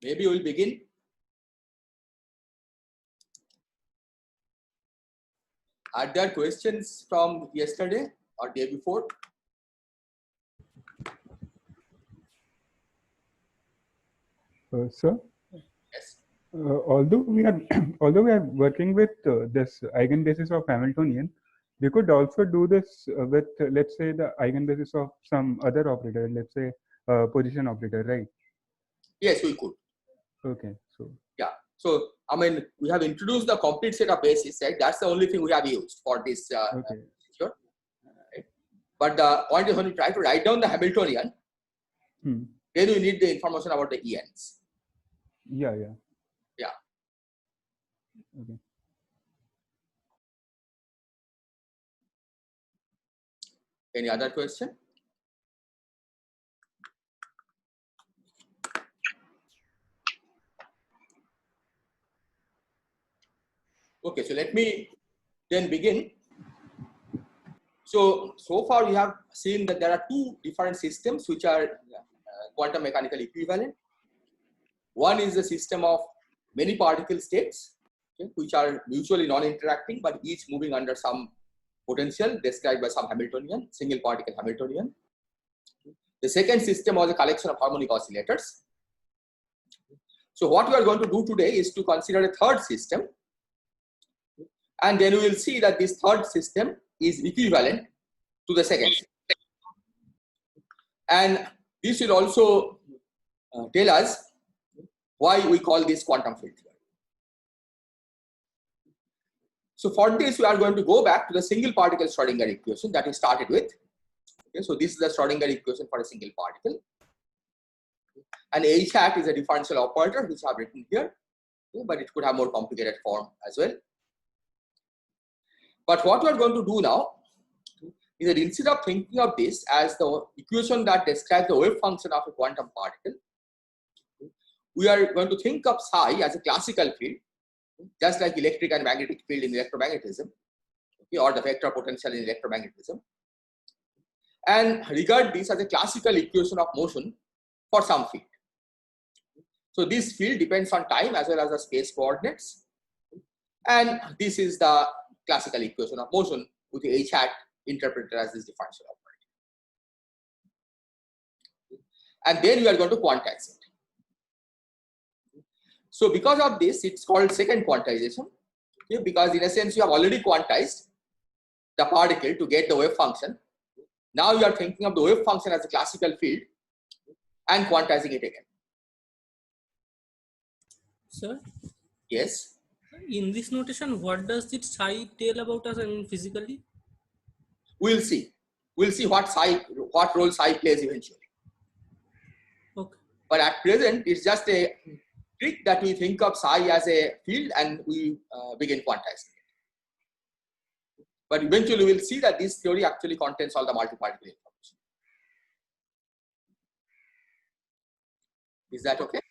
maybe we'll begin. Are there questions from yesterday or day before? Sir, Yes. although we are working with this eigenbasis of Hamiltonian, we could also do this with let's say the eigenbasis of some other operator, let's say position operator, right? Yes, we could. Okay, so yeah. So I mean, we have introduced the complete set of bases, right? That's the only thing we have used for this. okay. Sure. Right? But the point is, when you try to write down the Hamiltonian, then you need the information about the ENs. Yeah. Yeah. Okay. Any other question? Okay, so let me then begin. So far we have seen that there are two different systems which are quantum mechanical equivalent. One is the system of many particle states, okay, which are mutually non-interacting but each moving under some potential described by some Hamiltonian, single particle Hamiltonian. The second system was a collection of harmonic oscillators. So what we are going to do today is to consider a third system, and then we will see that this third system is equivalent to the second system. And this will also tell us why we call this quantum field theory. So for this, we are going to go back to the single particle Schrodinger equation that we started with. Okay, so this is the Schrodinger equation for a single particle. And H hat is a differential operator, which I have written here, okay, but it could have more complicated form as well. But what we are going to do now is that instead of thinking of this as the equation that describes the wave function of a quantum particle, we are going to think of psi as a classical field, just like electric and magnetic field in electromagnetism, okay, or the vector potential in electromagnetism, and regard this as a classical equation of motion for some field. So this field depends on time as well as the space coordinates, and this is the classical equation of motion with the H hat interpreted as this differential operator. And then we are going to quantize it. So because of this, it's called second quantization, okay, because in a sense you have already quantized the particle to get the wave function. Now you are thinking of the wave function as a classical field and quantizing it again. Sir? Yes? In this notation, what does this psi tell about us physically? We'll see. We'll see what role psi plays eventually. Okay. But at present, it's just a trick that we think of psi as a field and we begin quantizing it. But eventually we'll see that this theory actually contains all the multi-particle information. Is that okay?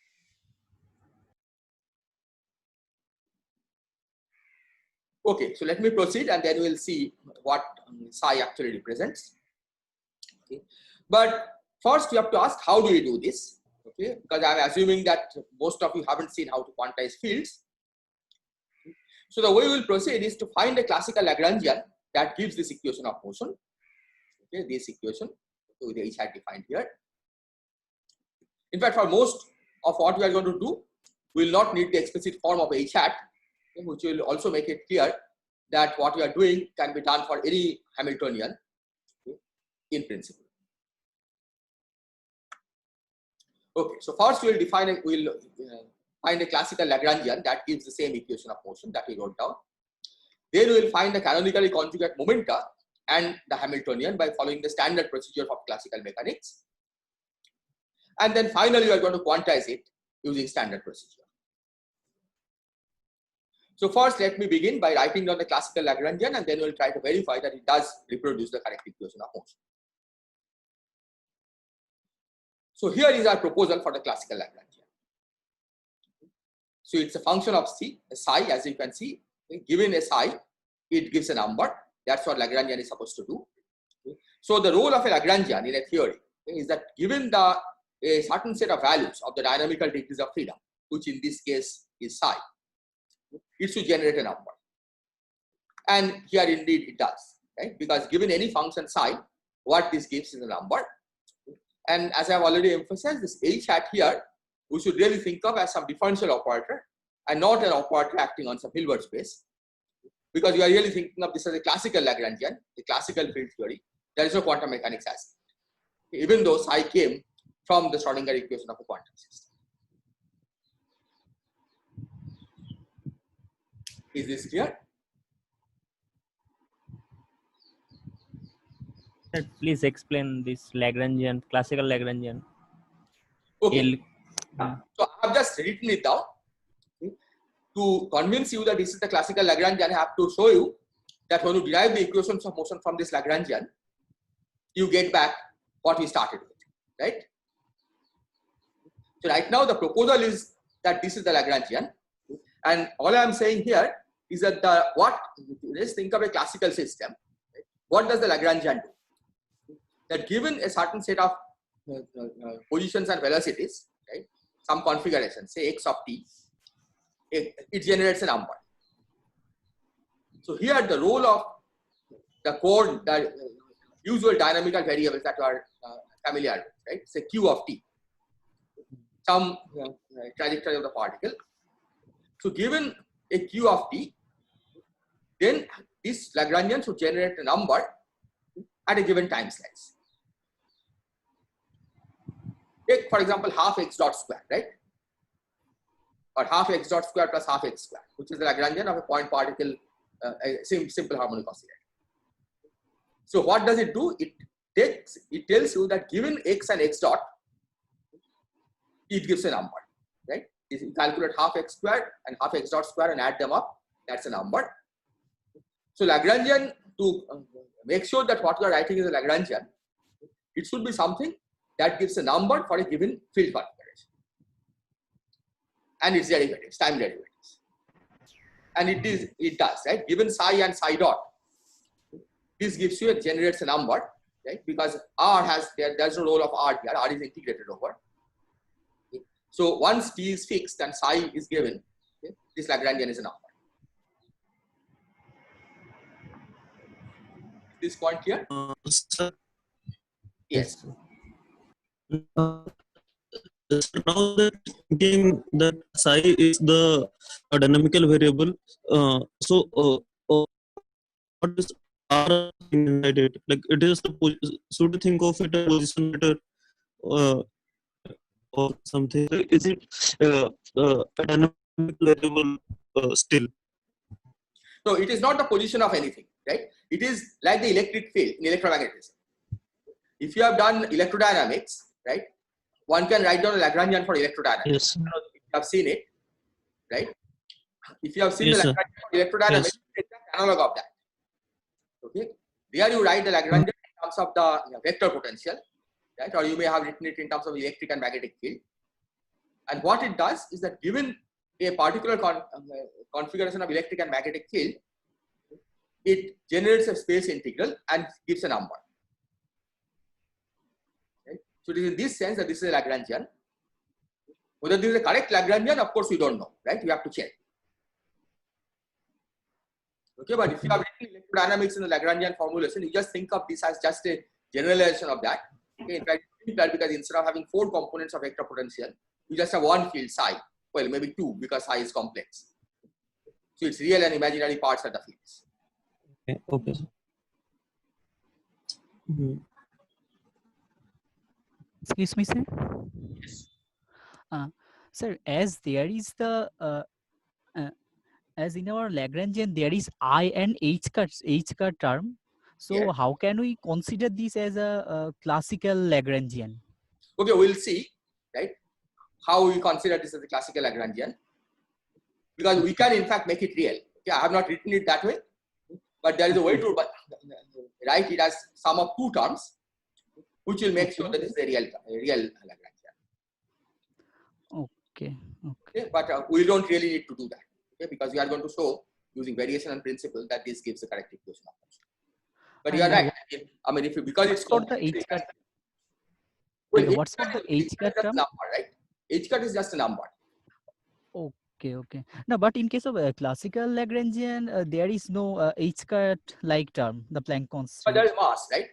Okay, so let me proceed and then we'll see what psi actually represents. Okay. But first we have to ask, how do we do this? Okay, because I'm assuming that most of you haven't seen how to quantize fields. So the way we will proceed is to find a classical Lagrangian that gives this equation of motion. Okay, this equation with the H hat defined here. In fact, for most of what we are going to do, we will not need the explicit form of H hat, okay, which will also make it clear that what we are doing can be done for any Hamiltonian, okay, in principle. Okay, so first we'll find a classical Lagrangian that gives the same equation of motion that we wrote down. Then we will find the canonically conjugate momenta and the Hamiltonian by following the standard procedure of classical mechanics. And then finally we are going to quantize it using standard procedure. So first let me begin by writing down the classical Lagrangian and then we'll try to verify that it does reproduce the correct equation of motion. So here is our proposal for the classical Lagrangian. So it's a function of psi, as you can see. Given a psi, it gives a number. That's what Lagrangian is supposed to do. So the role of a Lagrangian in a theory is that given the a certain set of values of the dynamical degrees of freedom, which in this case is psi. It should generate a number. And here indeed it does, right? Because given any function psi, what this gives is a number. And as I have already emphasized, this h hat here, we should really think of as some differential operator and not an operator acting on some Hilbert space. Because you are really thinking of this as a classical Lagrangian, a classical field theory. There is no quantum mechanics aspect, even though psi came from the Schrodinger equation of a quantum system. Is this clear? Sir, please explain this Lagrangian, classical Lagrangian. Okay. So I have just written it down. To convince you that this is the classical Lagrangian, I have to show you that when you derive the equations of motion from this Lagrangian, you get back what we started with, right? So right now the proposal is that this is the Lagrangian, and all I am saying here is that let's think of a classical system. Right? What does the Lagrangian do? That given a certain set of positions and velocities, right? Some configuration, say x of t, it generates a number. So here the role of the usual dynamical variables that you are familiar with, right? Say q of t, some trajectory of the particle. So given a q of t, then this Lagrangian should generate a number at a given time slice. Take for example half x dot square, right? Or half x dot square plus half x square, which is the Lagrangian of a point particle, simple harmonic oscillator. So what does it do? It tells you that given x and x dot, it gives a number, right? If you calculate half x square and half x dot square and add them up, that's a number. So Lagrangian, to make sure that what you are writing is a Lagrangian, it should be something that gives a number for a given field configuration. And its derivatives, time derivatives. And it does, right? Given psi and psi dot, this gives you generates a number, right? Because R there's no role of R here, R is integrated over. Okay? So once t is fixed and psi is given, okay, this Lagrangian is a number. This point here? Sir, Yes. now that thinking that psi is the dynamical variable, what is R inside it? Like it is should you think of it as position matter or something? Is it a dynamical variable still? No, it is not the position of anything, right? It is like the electric field in electromagnetism. If you have done electrodynamics, right? One can write down a Lagrangian for electrodynamics. Yes. If you have seen it, right? If you have seen Yes, the sir. Lagrangian for electrodynamics, Yes. it's an analog of that. Okay. There you write the Lagrangian in terms of the vector potential, right? Or you may have written it in terms of electric and magnetic field. And what it does is that given a particular configuration of electric and magnetic field, it generates a space integral and gives a number. Right? So it is in this sense that this is a Lagrangian. Whether this is a correct Lagrangian, of course, we don't know, right? You have to check. Okay, but if you have written electrodynamics in the Lagrangian formulation, you just think of this as just a generalization of that. Okay, in fact, because instead of having 4 components of vector potential, you just have one field psi. Well, maybe 2 because psi is complex. So it's real and imaginary parts are the fields. Okay. Okay. Mhm. Excuse me, sir. Sir, as there is the as in our Lagrangian there is I and H cut term. So Yeah. how can we consider this as a classical Lagrangian? Okay, we'll see, right? How we consider this as a classical Lagrangian. Because we can in fact make it real. Okay, I have not written it that way, but there is a way to write it as sum of 2 terms, which will make sure that this is a real Lagrangian. Okay. Okay, but we don't really need to do that. Okay, because we are going to show using variation and principle that this gives the correct equation of function. But you are And right. I mean, because it's for the H cut, Well, Like what's called the H cut just a term? number, right? H cut is just a number. Okay, okay. No, but in case of classical Lagrangian, there is no H cut like term, the Planck But there constant. is mass, right?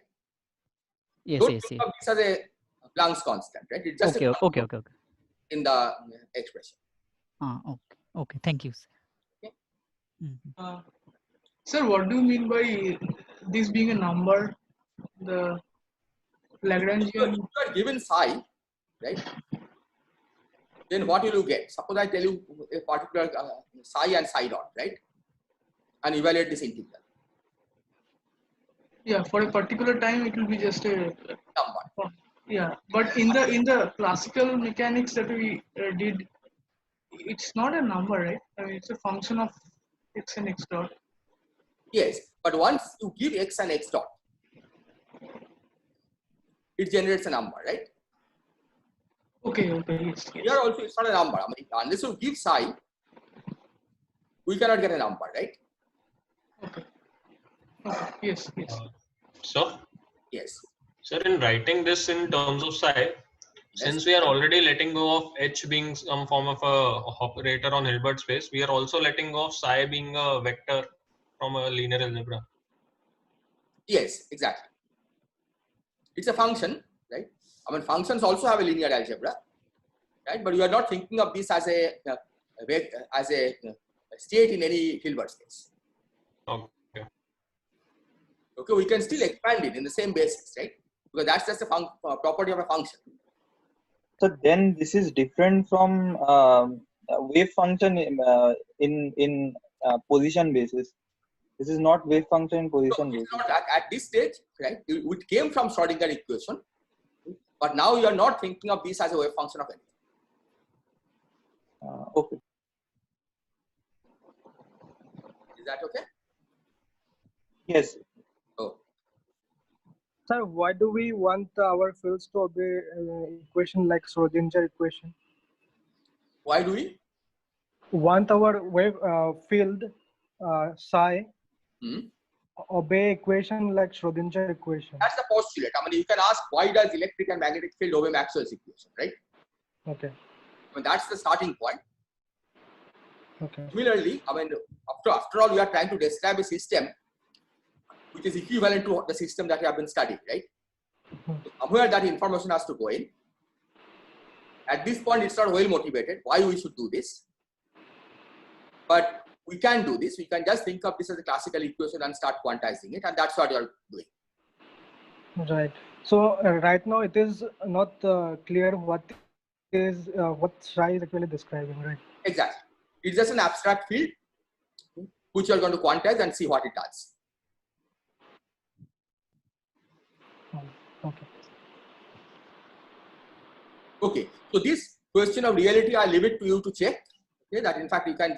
Yes, Don't yes, think yes. of this as a Planck's constant, right? It's just Okay, a okay, okay, okay. in the expression. Okay, okay. Thank you, sir. Okay. Mhm. Sir, what do you mean by this being a number? The So Lagrangian. if you are given psi, right? Then what will you get? Suppose I tell you a particular psi and psi dot, right? And evaluate this integral Yeah, for a particular time it will be just a number. yeah. But in the classical mechanics that we did, it's not a number, right? I mean, it's a function of x and x dot. Yes, but once you give x and x dot, it generates a number, right? Okay, okay, yes, Here yes. also it's not a number. I mean, unless you give psi, we cannot get a number, right? Okay, okay, yes, yes. So, Yes. sir, in writing this in terms of psi, since we are already letting go of h being some form of a operator on Hilbert space, we are also letting go of psi being a vector from a linear algebra. Yes, exactly. It's a function, right? I mean, functions also have a linear algebra, right? But you are not thinking of this as a state in any Hilbert space. Okay. Okay, we can still expand it in the same basis, right? Because that's just a property of a function. So then this is different from wave function in position basis. This is not wave function in position So basis. it's not at this stage, right? It came from Schrodinger equation, but now you are not thinking of this as a wave function of anything. Okay. Is that okay? Yes. Oh, Sir, why do we want our fields to obey equation like Schrodinger equation? why do we? Want our wave field psi Hmm? obey equation like Schrodinger equation? That's the postulate. I mean, you can ask why does electric and magnetic field obey Maxwell's equation, right? Okay. I mean, that's the starting point. Okay. Similarly, I mean, after all, we are trying to describe a system which is equivalent to the system that you have been studying, right? So somewhere that information has to go in. At this point, it's not well motivated why we should do this. But we can do this. We can just think of this as a classical equation and start quantizing it. And that's what you're doing. Right. So right now it is not clear what psi is actually describing, right? Exactly. It's just an abstract field which you're going to quantize and see what it does. Okay. Okay. So this question of reality, I leave it to you to check. Okay, that in fact you can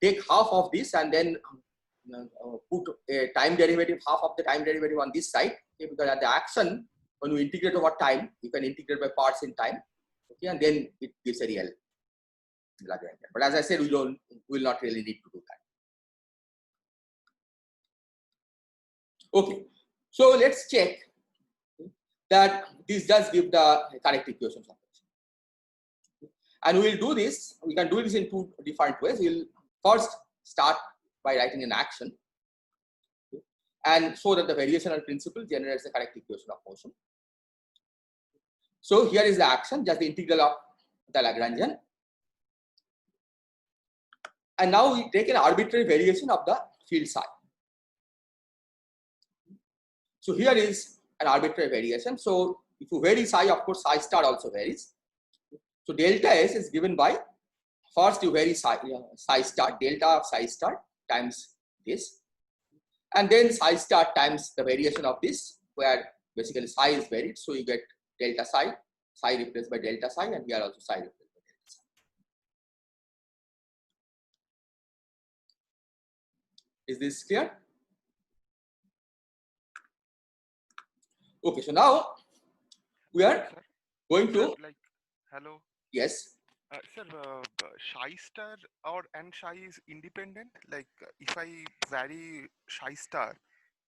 take half of this and then put a time derivative, half of the time derivative on this side. Okay, because at the action, when you integrate over time, you can integrate by parts in time. Okay, and then it gives a real Lagrangian. But as I said, we will not really need to do that. Okay. So let's check that this does give the correct equations of it. And we will do this. We can do this in two different ways. We'll first start by writing an action and show that the variational principle generates the correct equation of motion. So here is the action, just the integral of the Lagrangian. And now we take an arbitrary variation of the field psi. So here is an arbitrary variation. So if you vary psi, of course, psi star also varies. So delta S is given by, first you vary psi star, delta of psi star times this. And then psi star times the variation of this, where basically psi is varied. So you get delta psi replaced by delta psi, and here also psi replaced by delta psi. Is this clear? Okay, so now we are going to. Hello. Yes. Sir, psi star and psi is independent. Like if I vary psi star,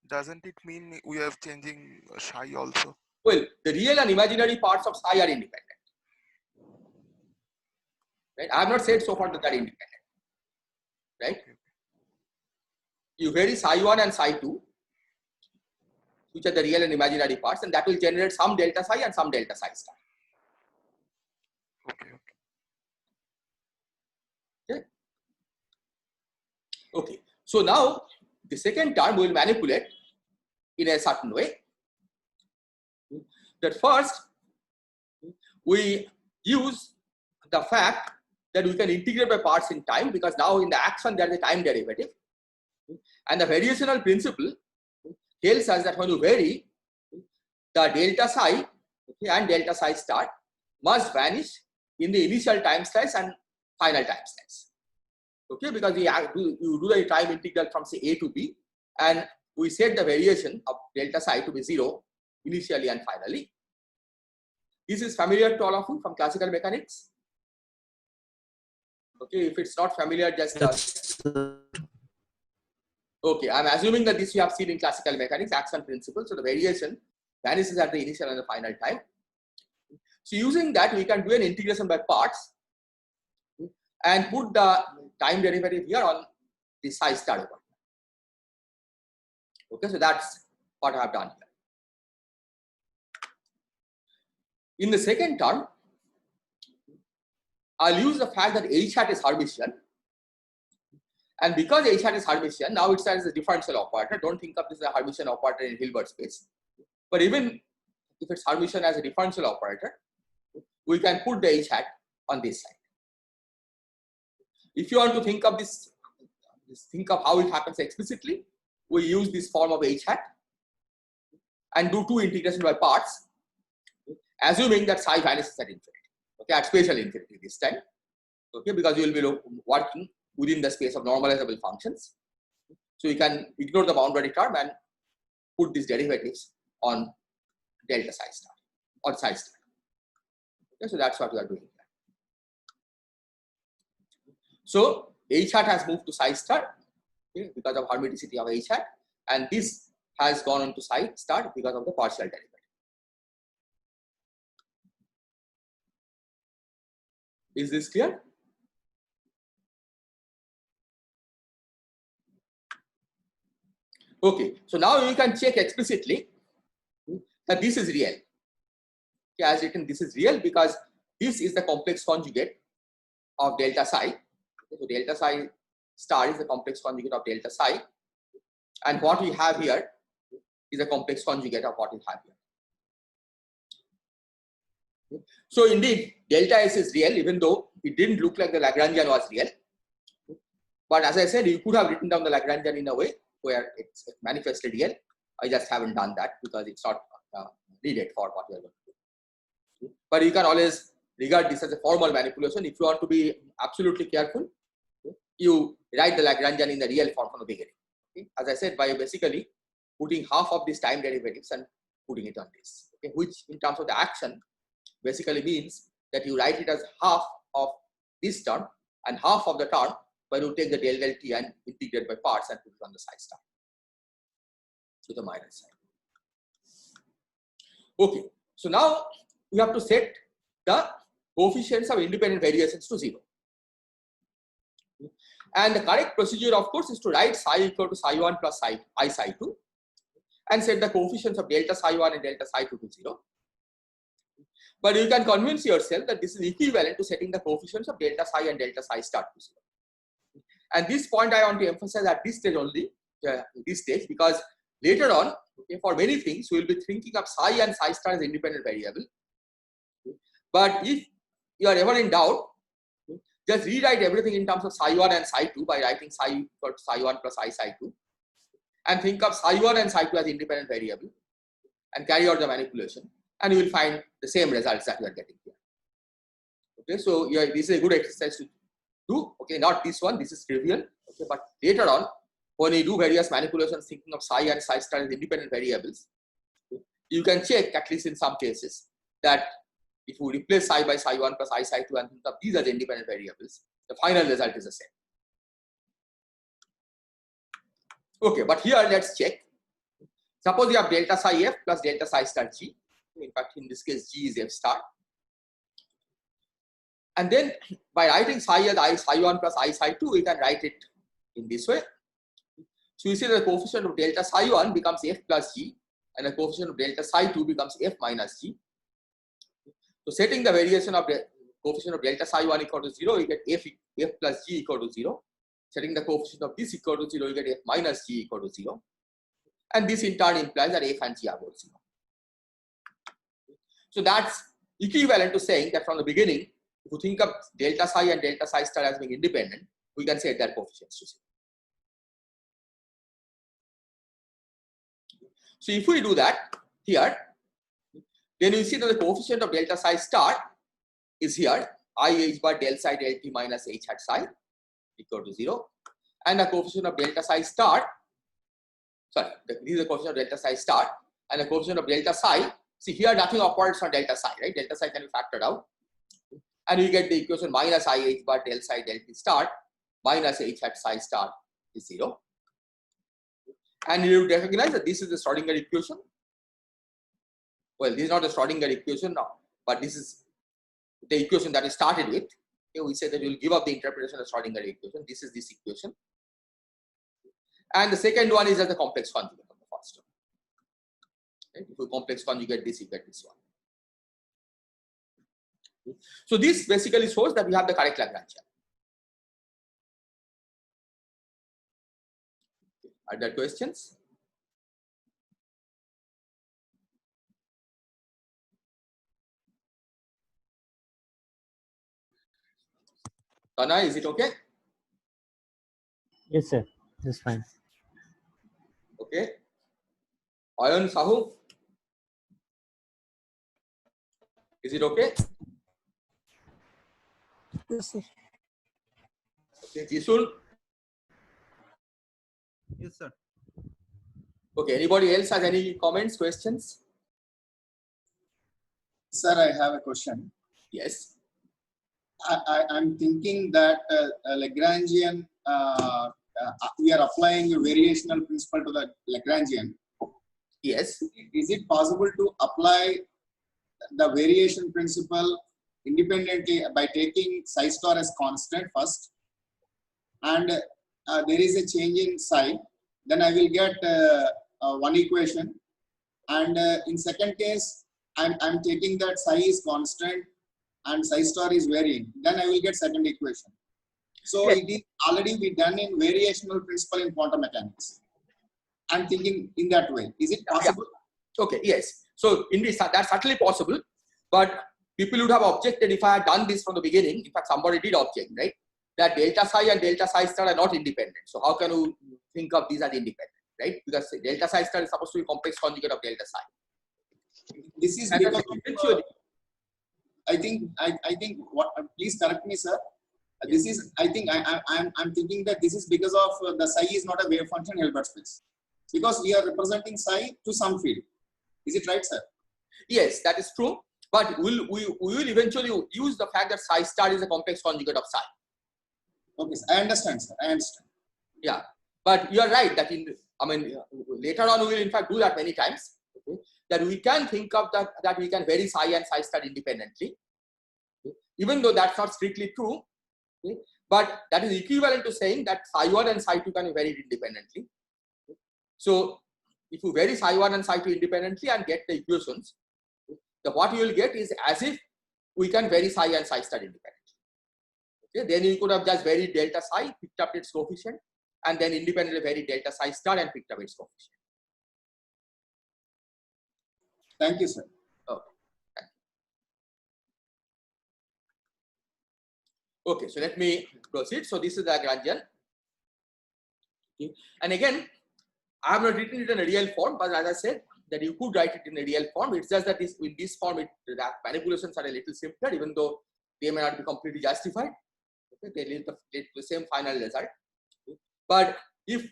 doesn't it mean we are changing psi also? Well, the real and imaginary parts of psi are independent. Right? I have not said so far that they are independent. Right? You vary psi1 and psi2, which are the real and imaginary parts, and that will generate some delta psi and some delta psi star. Okay. Okay. Okay. So now the second term we will manipulate in a certain way. That first we use the fact that we can integrate by parts in time, because now in the action there is a time derivative, and the variational principle tells us that when you vary, the delta psi and delta psi star must vanish in the initial time slice and final time slice. Okay, because you do the time integral from say A to B, and we set the variation of delta psi to be 0 initially and finally. This is familiar to all of you from classical mechanics. Okay, if it's not familiar, just okay, I'm assuming that this you have seen in classical mechanics, action principle. So the variation vanishes at the initial and the final time. So using that, we can do an integration by parts and put the time derivative here on the psi star over. Okay, so that's what I have done here. In the second term, I'll use the fact that H hat is Hermitian. And because H hat is Hermitian, now it stands as a differential operator. Don't think of this as a Hermitian operator in Hilbert space. But even if it's Hermitian as a differential operator, we can put the H hat on this side. If you want to think of this, think of how it happens explicitly, we use this form of H hat and do two integrations by parts, assuming that psi vanishes at infinity. Okay, at spatial infinity this time. Okay, because you will be working within the space of normalizable functions. So you can ignore the boundary term and put these derivatives on delta psi star or psi star. Okay, so that's what we are doing here. So H hat has moved to psi star, okay, because of hermiticity of H hat, and this has gone on to psi star because of the partial derivative. Is this clear? Okay, so now you can check explicitly that this is real. Okay, as written, this is real because this is the complex conjugate of delta psi. Okay, so delta psi star is the complex conjugate of delta psi, and what we have here is a complex conjugate of what we have here. Okay. So indeed, delta S is real, even though it didn't look like the Lagrangian was real. But as I said, you could have written down the Lagrangian in a way where it's manifestly real. I just haven't done that because it's not needed for what we are going to do. But you can always regard this as a formal manipulation. If you want to be absolutely careful, you write the Lagrangian in the real form from the beginning. Okay? As I said, by basically putting half of these time derivatives and putting it on this, okay? Which in terms of the action basically means that you write it as half of this term and half of the term, but you take the del del t and integrate by parts and put it on the psi star to the minus sign. Okay, so now we have to set the coefficients of independent variations to 0. And the correct procedure, of course, is to write psi equal to psi 1 plus psi I psi 2 and set the coefficients of delta psi 1 and delta psi 2 to 0. But you can convince yourself that this is equivalent to setting the coefficients of delta psi and delta psi star to 0. And this point I want to emphasize at this stage only, because later on, okay, for many things, we will be thinking of psi and psi star as independent variable. Okay. But if you are ever in doubt, okay, just rewrite everything in terms of psi 1 and psi 2 by writing psi equal to psi 1 plus I psi 2 and think of psi 1 and psi 2 as independent variable and carry out the manipulation, and you will find the same results that you are getting here. Okay, so this is a good exercise to do. Okay, not this one, this is trivial. Okay, but later on, when you do various manipulations thinking of psi and psi star as independent variables, okay, you can check, at least in some cases, that if you replace psi by psi 1 plus I psi 2 and think of these as independent variables, the final result is the same. Okay, but here let's check. Suppose you have delta psi f plus delta psi star g. In fact, in this case, G is F star. And then by writing psi as I psi 1 plus I psi 2, we can write it in this way. So you see that the coefficient of delta psi 1 becomes F plus G, and the coefficient of delta psi 2 becomes F minus G. So setting the variation of the coefficient of delta psi 1 equal to 0, you get F plus G equal to 0. Setting the coefficient of this equal to 0, you get F minus G equal to 0. And this in turn implies that F and G are both 0. So that's equivalent to saying that from the beginning, if you think of delta psi and delta psi star as being independent, we can set their coefficients to 0. So if we do that here, then you see that the coefficient of delta psi star is here, I h bar del psi del t minus h hat psi equal to 0. And the coefficient of delta psi star, this is the coefficient of delta psi star, and the coefficient of delta psi, see here nothing operates on delta psi, right? Delta psi can be factored out. And you get the equation minus I h bar del psi del t star minus h hat psi star is 0. And you recognize that this is the Schrodinger equation. Well, this is not the Schrodinger equation now, but this is the equation that we started with. Okay, we said that we will give up the interpretation of Schrodinger equation. This is this equation. And the second one is as the complex conjugate of the first one. Right? If you complex conjugate this, you get this one. Okay. So this basically shows that we have the correct Lagrangian. Are there questions? Tana, is it okay? Yes, sir. That's fine. Okay. Ayan Sahu, is it okay? Yes, sir. Okay, Jisun. Yes, sir. Okay, anybody else has any comments, questions? Sir, I have a question. Yes. I'm thinking that Lagrangian, we are applying a variational principle to the Lagrangian. Yes. Is it possible to apply the variation principle independently by taking psi star as constant first, and there is a change in psi, then I will get one equation, and in second case I'm taking that psi is constant and psi star is varying, then I will get second equation. So yes. It is already be done in variational principle in quantum mechanics. I'm thinking in that way. Is it possible? Yeah. Okay, yes. So indeed, that's certainly possible, but people would have objected if I had done this from the beginning. In fact, somebody did object, right? That delta psi and delta psi star are not independent. So how can you think of these as independent, right? Because delta psi star is supposed to be complex conjugate of delta psi. This is and because eventually, I think what? Please correct me, sir. This is, I think I'm thinking that this is because of the psi is not a wave function in Hilbert space, because we are representing psi to some field. Is it right, sir? Yes, that is true. But we will eventually use the fact that psi star is a complex conjugate of psi. Okay, sir. I understand, sir. I understand. Yeah, but you are right that later on we will in fact do that many times. Okay? That we can think of that we can vary psi and psi star independently, okay? Even though that's not strictly true. Okay? But that is equivalent to saying that psi 1 and psi 2 can be varied independently. Okay? So if you vary psi 1 and psi 2 independently and get the equations, okay, what you will get is as if we can vary psi and psi star independently. Okay? Then you could have just varied delta psi, picked up its coefficient, and then independently varied delta psi star and picked up its coefficient. Thank you, sir. Okay, so let me proceed. So this is the Lagrangian. Okay. And again, I have not written it in a real form, but as I said, that you could write it in a real form. It's just that in this form, the manipulations are a little simpler, even though they may not be completely justified. Okay. They lead to the same final result. Okay. But if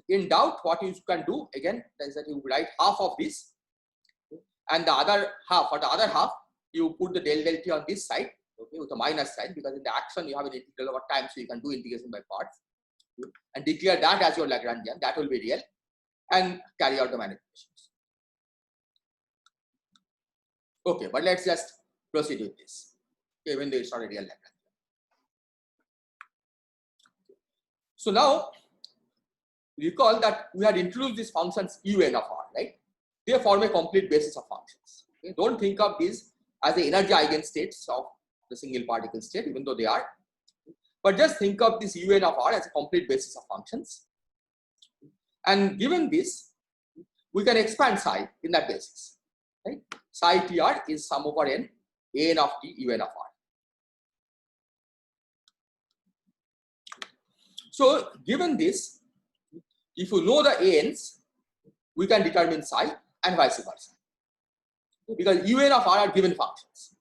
in doubt, what you can do again is that you write half of this, okay, and the other half, for the other half, you put the del t on this side. Okay, with a minus sign, because in the action you have an integral over time, so you can do integration by parts, okay, and declare that as your Lagrangian. That will be real, and carry out the manipulations. Okay, but let's just proceed with this. Okay, even though it's not a real Lagrangian. So now recall that we had introduced these functions un of r, right? They form a complete basis of functions. Okay? Don't think of these as the energy eigenstates of the single particle state, even though they are. But just think of this un of r as a complete basis of functions. And given this, we can expand psi in that basis. Right? Psi tr is sum over n, an of t, un of r. So given this, if you know the ans, we can determine psi and vice versa. Because un of r are given functions.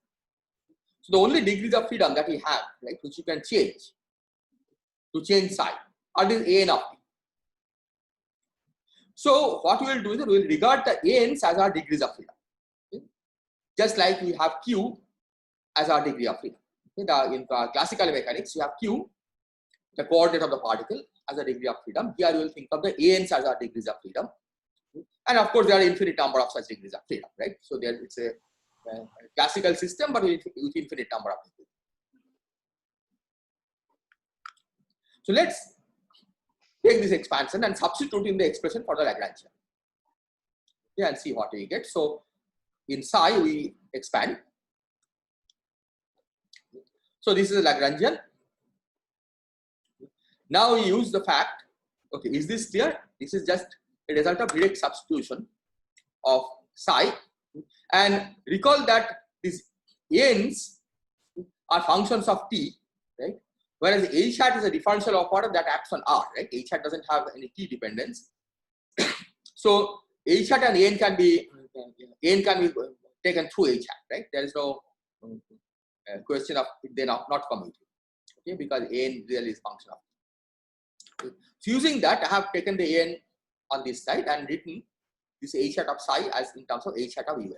So the only degrees of freedom that we have, right, which you can change to change psi, are these an of t. So what we will do is we will regard the ans as our degrees of freedom. Okay? Just like we have q as our degree of freedom. Okay? In classical mechanics, you have q, the coordinate of the particle, as a degree of freedom. Here you will think of the ans as our degrees of freedom. And of course, there are infinite number of such degrees of freedom, right? So there it's a classical system, but with infinite number of degrees. So let's take this expansion and substitute in the expression for the Lagrangian. Yeah, and see what we get. So in psi we expand. So this is a Lagrangian. Now we use the fact. Okay, is this clear? This is just a result of direct substitution of psi. And recall that these ans are functions of t, right? Whereas h hat is a differential operator that acts on r, right? H hat doesn't have any t dependence. So h hat and an can be taken through h hat, right? There is no question of they not commuting, okay? Because an really is function of t. Okay. So using that, I have taken the an on this side and written this h hat of psi as in terms of h hat of un.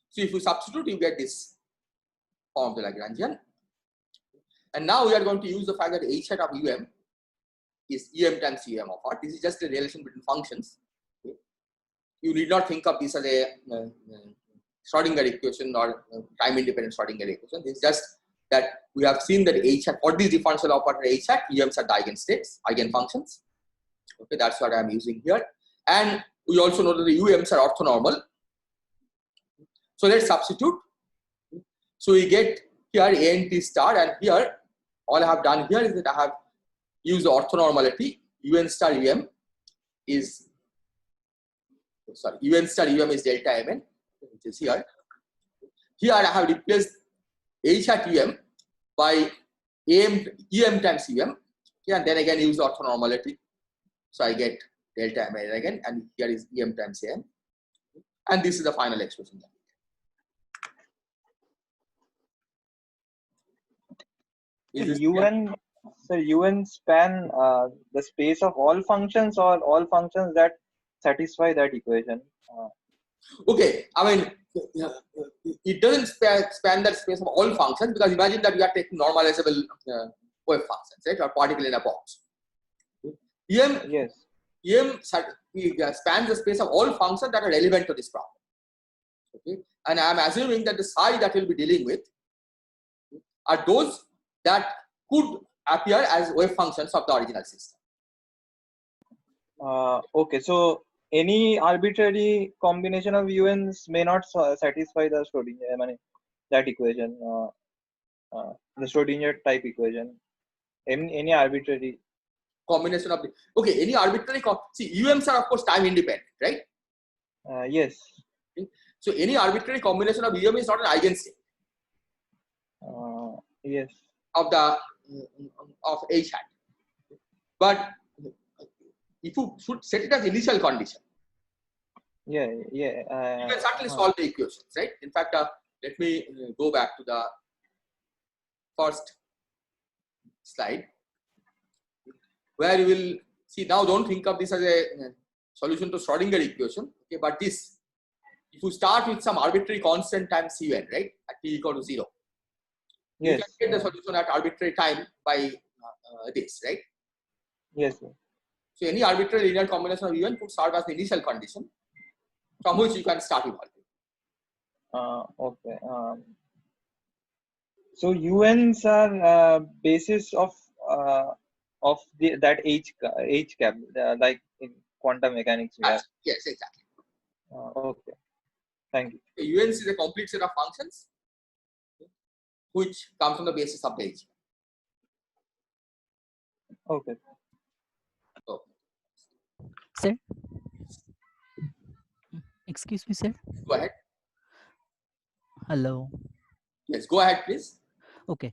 So if you substitute, you get this form of the Lagrangian. And now we are going to use the fact that h hat of is em times um of r. This is just a relation between functions. Okay. You need not think of this as a Schrodinger equation or time independent Schrodinger equation. This is just that we have seen that h hat, for this differential operator h hat, ems are the eigenstates, eigenfunctions. Okay, that's what I am using here. And we also know that the ums are orthonormal. So let's substitute. So we get here ant star, and here all I have done here is that I have used the orthonormality. Un star um is un star um is delta mn, which is here. Here I have replaced h hat um by em times um, okay, and then again use the orthonormality. So I get delta mn again, and here is em times am, and this is the final expression. UN span the space of all functions or all functions that satisfy that equation? Okay, I mean, it doesn't span that space of all functions, because imagine that we are taking normalizable wave functions, right, or particle in a box. Em spans the space of all functions that are relevant to this problem. Okay, and I am assuming that the psi that we'll be dealing with are those that could appear as wave functions of the original system. Okay, so any arbitrary combination of UNs may not satisfy the Schrodinger, I mean, that equation, the Schrodinger type equation. Any arbitrary combination of the, okay, any arbitrary see, UMs are of course time independent, right? Yes. Okay. So any arbitrary combination of UM is not an eigenstate. Yes. Of the of H hat, but if you should set it as initial condition, you can certainly solve the equations, right? In fact, let me go back to the first slide, where you will see. Now don't think of this as a solution to Schrodinger equation, okay? But this, if you start with some arbitrary constant times Cn, right, at t equal to 0, yes, you can get the solution at arbitrary time by this, right? Yes. So any arbitrary linear combination of UN could serve as the initial condition. from which you can start evolving. Okay. So UNs are basis of that H cap, like in quantum mechanics. We have. Yes, exactly. Okay. Thank you. The UNs is a complete set of functions which come from the basis of the H. Okay. So, Sir? Excuse me, sir. go ahead. Hello. Yes, go ahead, please. Okay.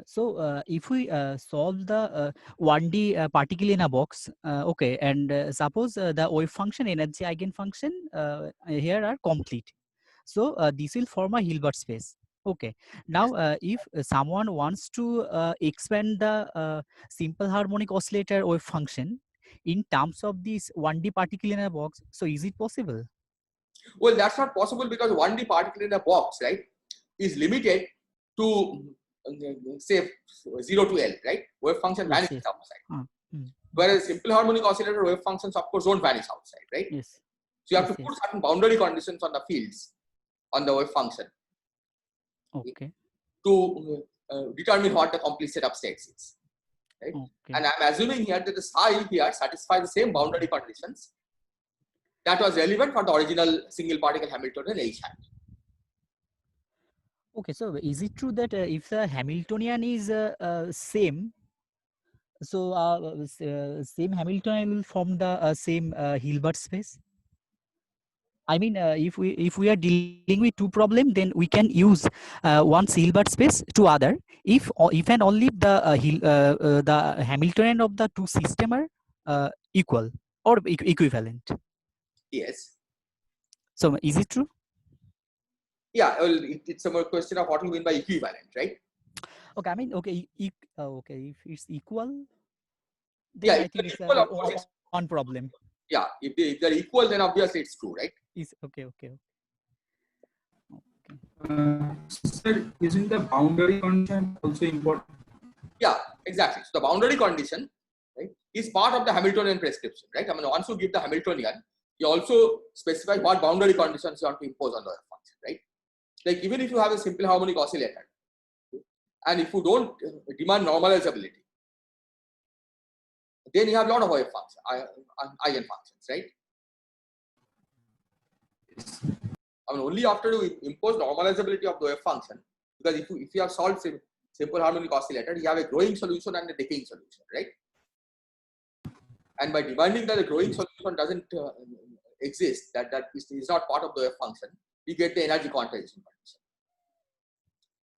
So if we solve the 1D particle in a box, okay, and suppose the wave function, energy eigenfunction here are complete. So this will form a Hilbert space. Okay. Now, if someone wants to expand the simple harmonic oscillator wave function in terms of this 1D particle in a box, so is it possible? Well, that's not possible because 1D particle in a box, right, is limited to say 0 to L, right? Wave function Yes, vanishes yes. outside. Whereas simple harmonic oscillator wave functions, of course, don't vanish outside, right? Yes. So you have Yes, to yes. put certain boundary conditions on the fields on the wave function Okay. to determine what the complete set of states is, right? Okay. And I'm assuming here that the psi here satisfies the same boundary conditions that was relevant for the original single particle Hamiltonian H hat. Okay, so is it true that if the Hamiltonian is same, so same Hamiltonian will form the same Hilbert space? I mean, if we are dealing with two problems, then we can use one Hilbert space to other if and only the Hamiltonian of the two system are equal or equivalent. Yes. So is it true? Yeah, well, it's a more question of what you mean by equivalent, right? Okay, I mean, okay, okay, if it's equal, then Yeah, I if think they're it's equal, of course, it's, one problem. yeah, if they're equal, then obviously it's true, right? Is okay, okay. Sir, isn't the boundary condition also important? Yeah, exactly. So the boundary condition, right, is part of the Hamiltonian prescription, right? I mean, once you give the Hamiltonian, you also specify what boundary conditions you want to impose on the wave function, right? Like even if you have a simple harmonic oscillator, and if you don't demand normalizability, then you have a lot of wave functions, eigenfunctions, right? I mean, only after you impose normalizability of the wave function, because if you have solved simple harmonic oscillator, you have a growing solution and a decaying solution, right? And by demanding that the growing solution doesn't exist, that is not part of the wave function, you get the energy quantization condition.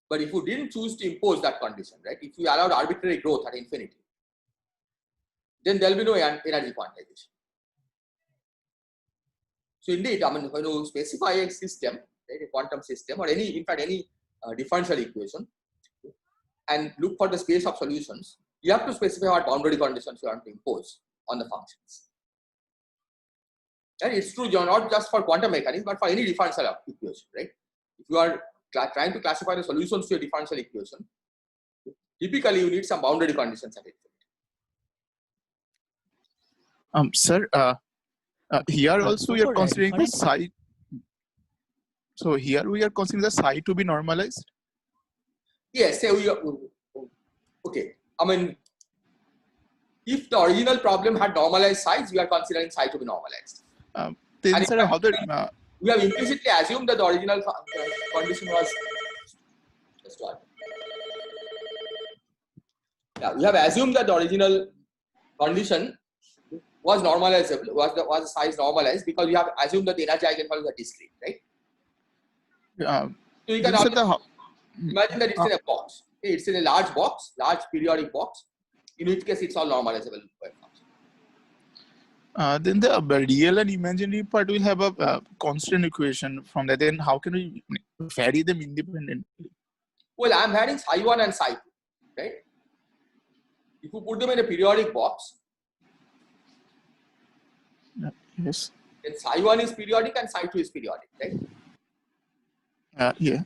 But if you didn't choose to impose that condition, right? If you allowed arbitrary growth at infinity, then there will be no energy quantization. So indeed, I mean, when you specify a system, right, a quantum system, or any differential equation, and look for the space of solutions, you have to specify what boundary conditions you want to impose on the functions. And it's true, you're not just for quantum mechanics, but for any differential equation, right? If you are trying to classify the solutions to a differential equation, typically you need some boundary conditions at it. Sir, here also we are considering the psi. So here we are considering the psi to be normalized. Yes, say we are, okay. I mean, if the original problem had normalized size, we are considering psi to be normalized. Then, sir, how the we have implicitly assumed that the original condition was just one. Yeah, we have assumed that the original condition was normalizable, was the size normalized, because we have assumed that the energy eigenvalues are discrete, right? So you can imagine that it's in a box. Okay? It's in a large box, large periodic box, in which case it's all normalizable. Then the real and imaginary part will have a constant equation from that. Then how can we vary them independently? Well, I'm having psi 1 and psi 2, right? If you put them in a periodic box, yes, then psi 1 is periodic and psi 2 is periodic, right? Yeah,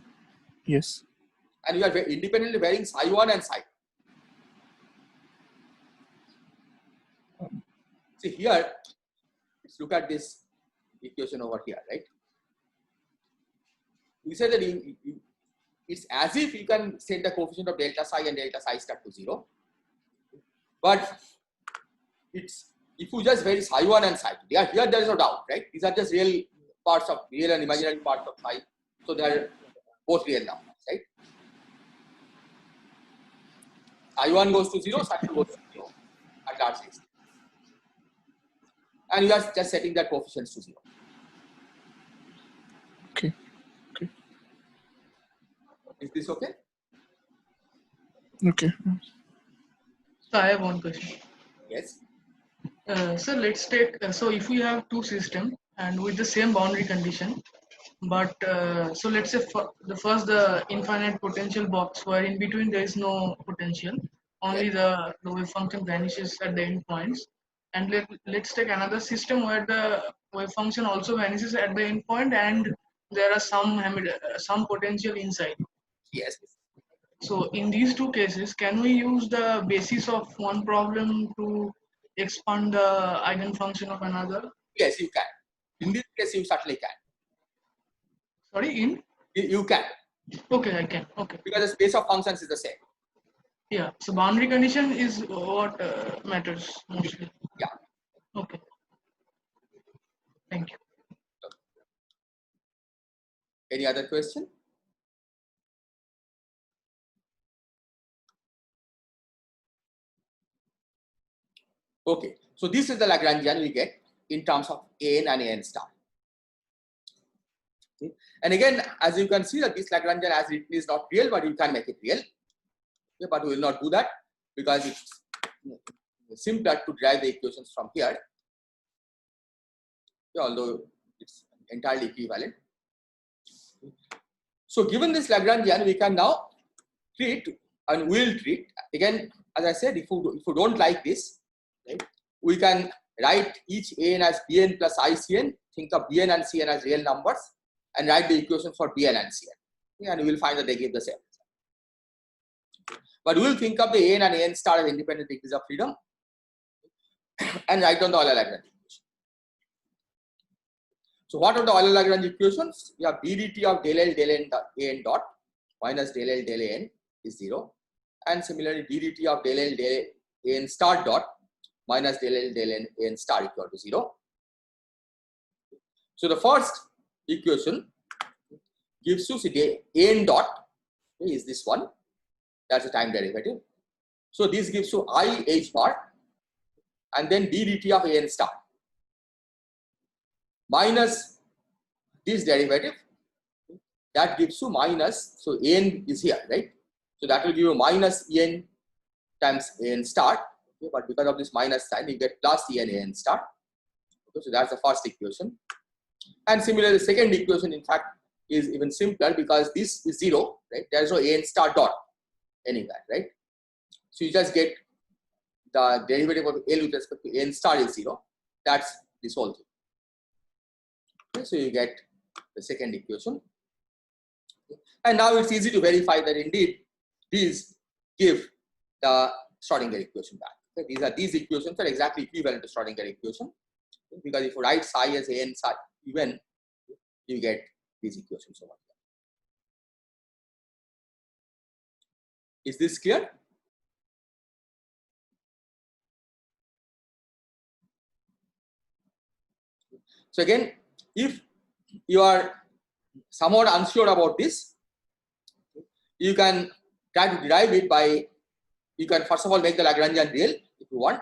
yes. And you are independently varying psi 1 and psi 2. See here, let's look at this equation over here, right? We said that it's as if you can set the coefficient of delta psi and delta psi star to 0. But it's if you just vary psi 1 and psi 2, here there is no doubt, right? These are just real parts of real and imaginary parts of psi. So they are both real numbers, right? Psi 1 goes to 0, psi 2 goes to 0 at large extent. And you are just setting that coefficients to 0. Okay. Okay. Is this okay? Okay. So I have one question. Yes. So let's take, so if we have two systems and with the same boundary condition, but so let's say the infinite potential box where in between there is no potential, only the wave function vanishes at the endpoints. And let's take another system where the wave function also vanishes at the endpoint and there are some potential inside. Yes. So in these two cases, can we use the basis of one problem to expand the eigenfunction of another? Yes, you can. In this case, you certainly can. Sorry, you can. Okay, I can. Okay. Because the space of functions is the same. Yeah. So boundary condition is what matters mostly. Yeah. Okay. Thank you. Any other question? Okay. So this is the Lagrangian we get in terms of an and an star. Okay. And again, as you can see that this Lagrangian as written is not real, but you can make it real. Okay, but we will not do that because it's simpler to derive the equations from here. Okay, although it's entirely equivalent. So given this Lagrangian, we can now treat and will treat again, as I said, if you don't like this, right, we can write each an as bn plus icn, think of bn and cn as real numbers, and write the equation for bn and cn. Okay, and we will find that they give the same result. But we will think of the an and an star as independent degrees of freedom and write down the Euler-Lagrange equation. So what are the Euler-Lagrange equations? We have d dt of del L del n dot minus del L del n is 0, and similarly d dt of del L del n star dot minus del L del n star equal to 0. So the first equation gives you n dot, okay, is this one, that's a time derivative. So this gives you I h bar and then d dt of n star minus this derivative, that gives you minus, so n is here, right? So that will give you minus en times n star, okay, but because of this minus sign you get plus en star. Okay, so that's the first equation. And similarly the second equation in fact is even simpler because this is 0, right? There is no n star dot anywhere, right? So you just get the derivative of L with respect to n star is 0. That's this whole thing. Okay, so you get the second equation. And now it's easy to verify that indeed these give the Schrodinger equation back. Okay, these equations are exactly equivalent to Schrodinger equation, okay, because if you write psi as n psi even, you get these equations over here. Is this clear? So again, if you are somewhat unsure about this, you can try to derive it by, you can first of all make the Lagrangian real if you want.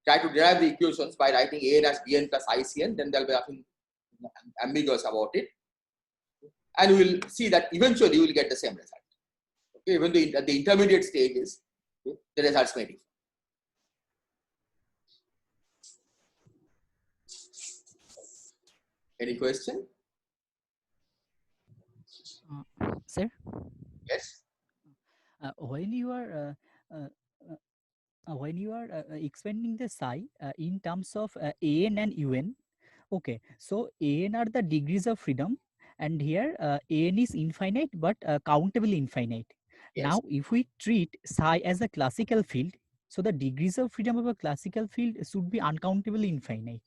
Try to derive the equations by writing an as bn plus icn, then there will be nothing ambiguous about it. And you will see that eventually you will get the same result. Okay, even though at the intermediate stages, okay, the results may differ. Any question? Sir? Yes. When you are expanding the psi in terms of an and un, okay, so an are the degrees of freedom, and here an is infinite but countable infinite. Yes. Now, if we treat psi as a classical field, so the degrees of freedom of a classical field should be uncountably infinite.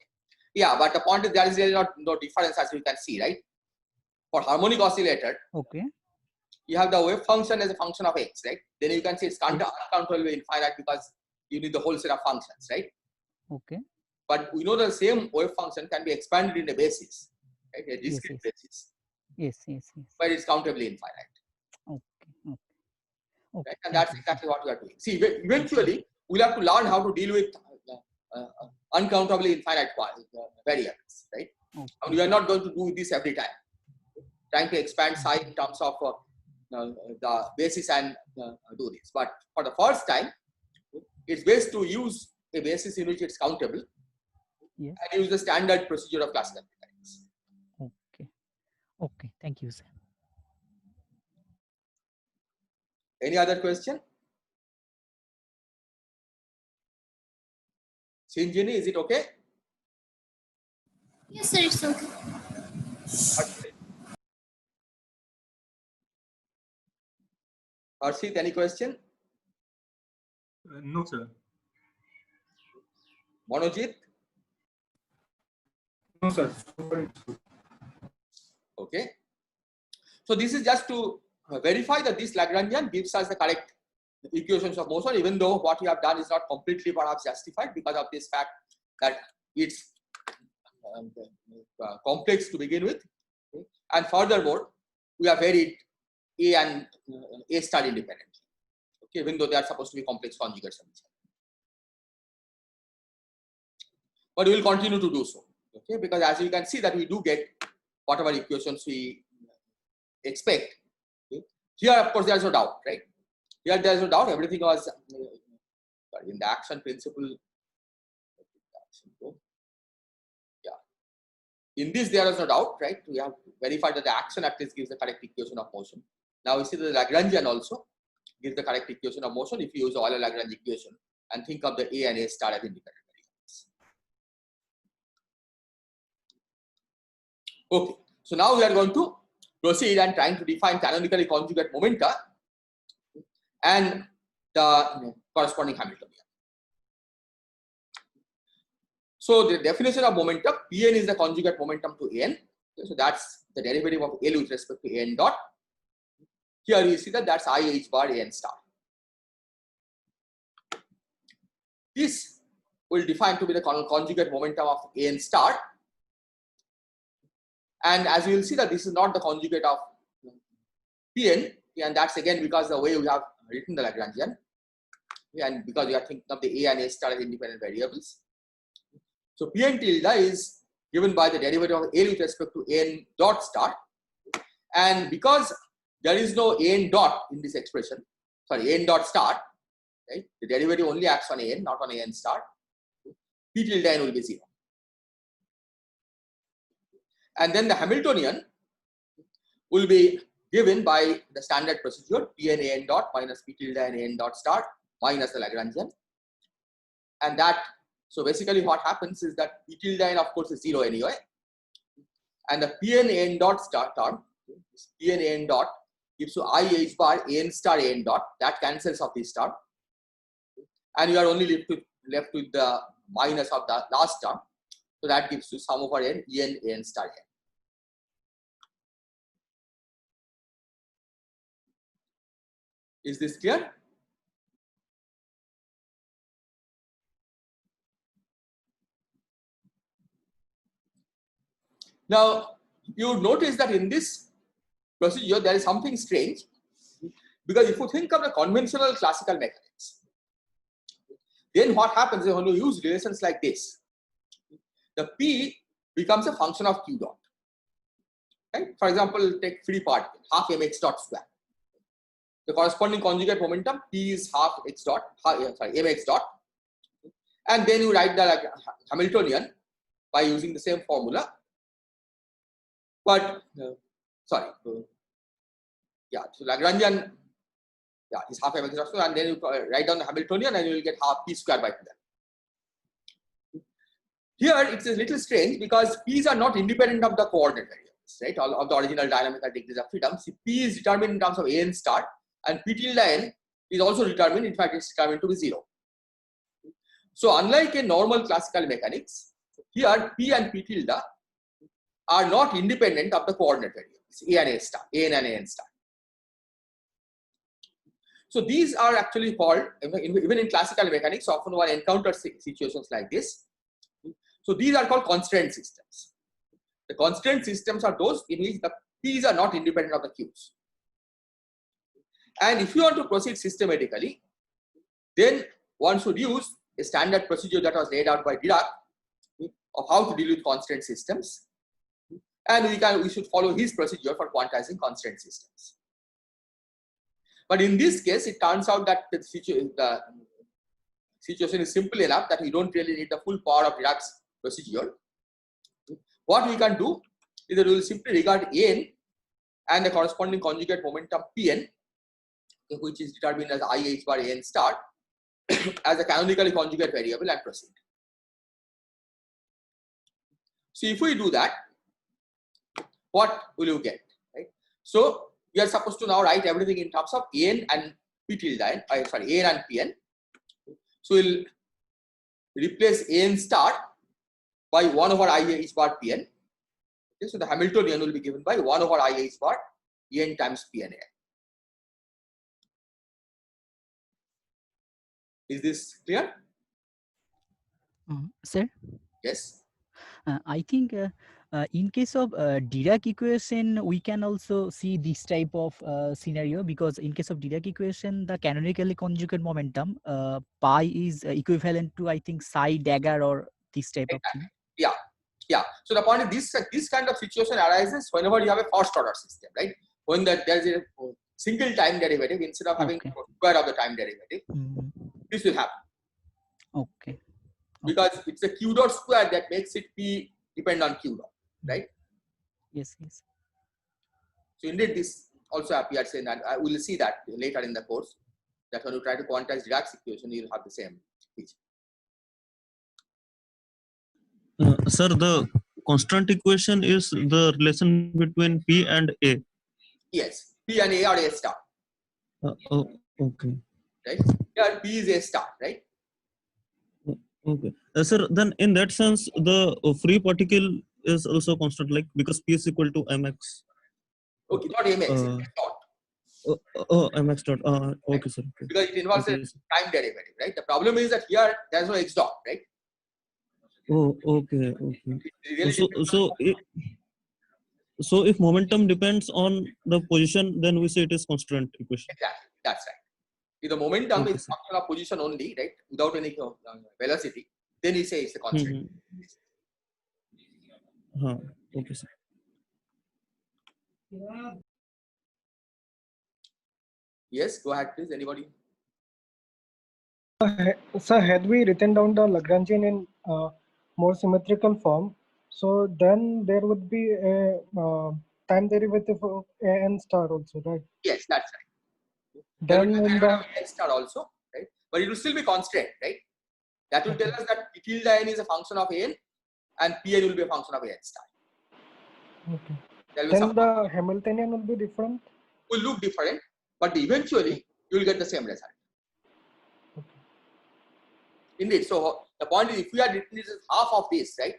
Yeah, but the point is there is really no difference, as you can see, right? For harmonic oscillator, Okay. you have the wave function as a function of x, right? Then you can say it's uncountably infinite because you need the whole set of functions, right? Okay. But we know the same wave function can be expanded in a basis, right? A discrete basis, Yes. Yes. Yes. but it's countably infinite. Okay. Okay. Okay. Right? And thank that's you. exactly what we are doing. See, eventually we'll have to learn how to deal with uncountably infinite variables, right? Okay. And we are not going to do this every time. Trying to expand psi in terms of the basis and do this. But for the first time, it's best to use a basis in which it's countable, Yes. and use the standard procedure of classical mechanics. Okay. Okay. Thank you, sir. Any other question? Sinjini, is it okay? Yes, sir, it's okay. Harshit, any question? No, sir. Monojit? No, sir. Okay. So this is just to verify that this Lagrangian gives us the correct equations of motion, even though what we have done is not completely perhaps justified because of this fact that it's complex to begin with. Okay. And furthermore, we have varied A and A star independently. Okay, even though they are supposed to be complex conjugates. But we will continue to do so. Okay, because as you can see that we do get whatever equations we expect. Okay. Here, of course, there is no doubt, right? Here, there is no doubt. Everything was in the action principle. Yeah. In this, there is no doubt, right? We have verified that the action at least gives the correct equation of motion. Now we see that the Lagrangian also gives the correct equation of motion if you use the Euler-Lagrange equation and think of the A and A star as independent variables. Okay, so now we are going to proceed and trying to define canonically conjugate momenta and the corresponding Hamiltonian. So the definition of momentum, Pn is the conjugate momentum to n. Okay, so that's the derivative of L with respect to n dot. Here you see that that's I h bar n star. This will define to be the conjugate momentum of n star. And as you will see that this is not the conjugate of Pn, and that's again because the way we have written the Lagrangian, and because we are thinking of the A and A star as independent variables. So Pn tilde is given by the derivative of L with respect to n dot star, and because there is no n dot in this expression, sorry, n dot star, right? The derivative only acts on n, not on n star. P tilde n will be 0. And then the Hamiltonian will be given by the standard procedure Pn a n dot minus P tilde n a n dot star minus the Lagrangian. And that, so basically what happens is that P tilde n of course is 0 anyway. And the Pn a n dot star term, Pn a n dot gives you I h bar a n star a n dot, that cancels off this term. And you are only left with the minus of the last term. So that gives you sum over n, En a n star n. Is this clear? Now, you would notice that in this procedure, there is something strange, because if you think of the conventional classical mechanics, then what happens is when you use relations like this, the P becomes a function of Q dot. Right? For example, take free particle, half mx dot square. The corresponding conjugate momentum P is half x dot, mx dot, and then you write the Hamiltonian by using the same formula. But sorry, yeah, so Lagrangian, yeah, is half mx dot square, and then you write down the Hamiltonian, and you will get half p square by 2. Here it's a little strange because p's are not independent of the coordinate variables, right? All of the original dynamical degrees of freedom. See, p is determined in terms of a n star, and p tilde n is also determined. In fact, it's determined to be 0. So unlike a normal classical mechanics, here P and P tilde are not independent of the coordinate variables A and A star, A and A n star. So these are actually called, even in classical mechanics, often one encounters situations like this. So these are called constraint systems. The constraint systems are those in which the P's are not independent of the Q's. And if you want to proceed systematically, then one should use a standard procedure that was laid out by Dirac of how to deal with constraint systems. And we should follow his procedure for quantizing constraint systems. But in this case, it turns out that the situation is simple enough that we don't really need the full power of Dirac's procedure. What we can do is that we will simply regard n and the corresponding conjugate momentum Pn, which is determined as IH bar n star, as a canonically conjugate variable and proceed. So if we do that, what will you get? Right? So we are supposed to now write everything in terms of n and p tilde n, sorry, n and pn. So we'll replace n star by 1 over IH bar pn. Okay, so the Hamiltonian will be given by 1 over IH bar n times pn. Is this clear? Sir? Yes. I think in case of Dirac equation, we can also see this type of scenario, because in case of Dirac equation, the canonically conjugate momentum pi is equivalent to, I think, psi dagger or this type of thing. Yeah, yeah. So the point is this kind of situation arises whenever you have a first order system, right? When there is a single time derivative instead of having square of the time derivative. This will happen. Okay. Because it's a q dot square that makes it p depend on q dot, right? Yes, yes. So indeed, this also appears in that. I will see that later in the course, that when you try to quantize Dirac's equation, you'll have the same feature. Sir, the constant equation is the relation between P and A. Yes, P and A are A star. Oh, okay. Right? Here P is A star, right? Okay. Sir, then in that sense, the free particle is also constant, like, because P is equal to mx. Okay, not mx, it's dot. Mx dot. Okay, sir. Okay. Because it involves Okay, a time derivative, right? The problem is that here there is no x dot, right? Oh, okay, okay. Really So if momentum depends on the position, then we say it is constant equation. Exactly, that's right. If the momentum Okay, is sir. function of position only, right, without any velocity, then we say it's a constant. Okay, sir. Yes, go ahead, please. Anybody? So had we written down the Lagrangian in more symmetrical form, so then there would be a time derivative of a n star also, right? Yes, that's right. Then there will be in a the n star also, right? But it will still be constant, right? That will tell us that p tilde n is a function of n and pn will be a function of n star. okay. There will be Then some the Hamiltonian will be different. will look different, but eventually you will get the same result. Indeed. So the point is, if we are written this as half of this, right,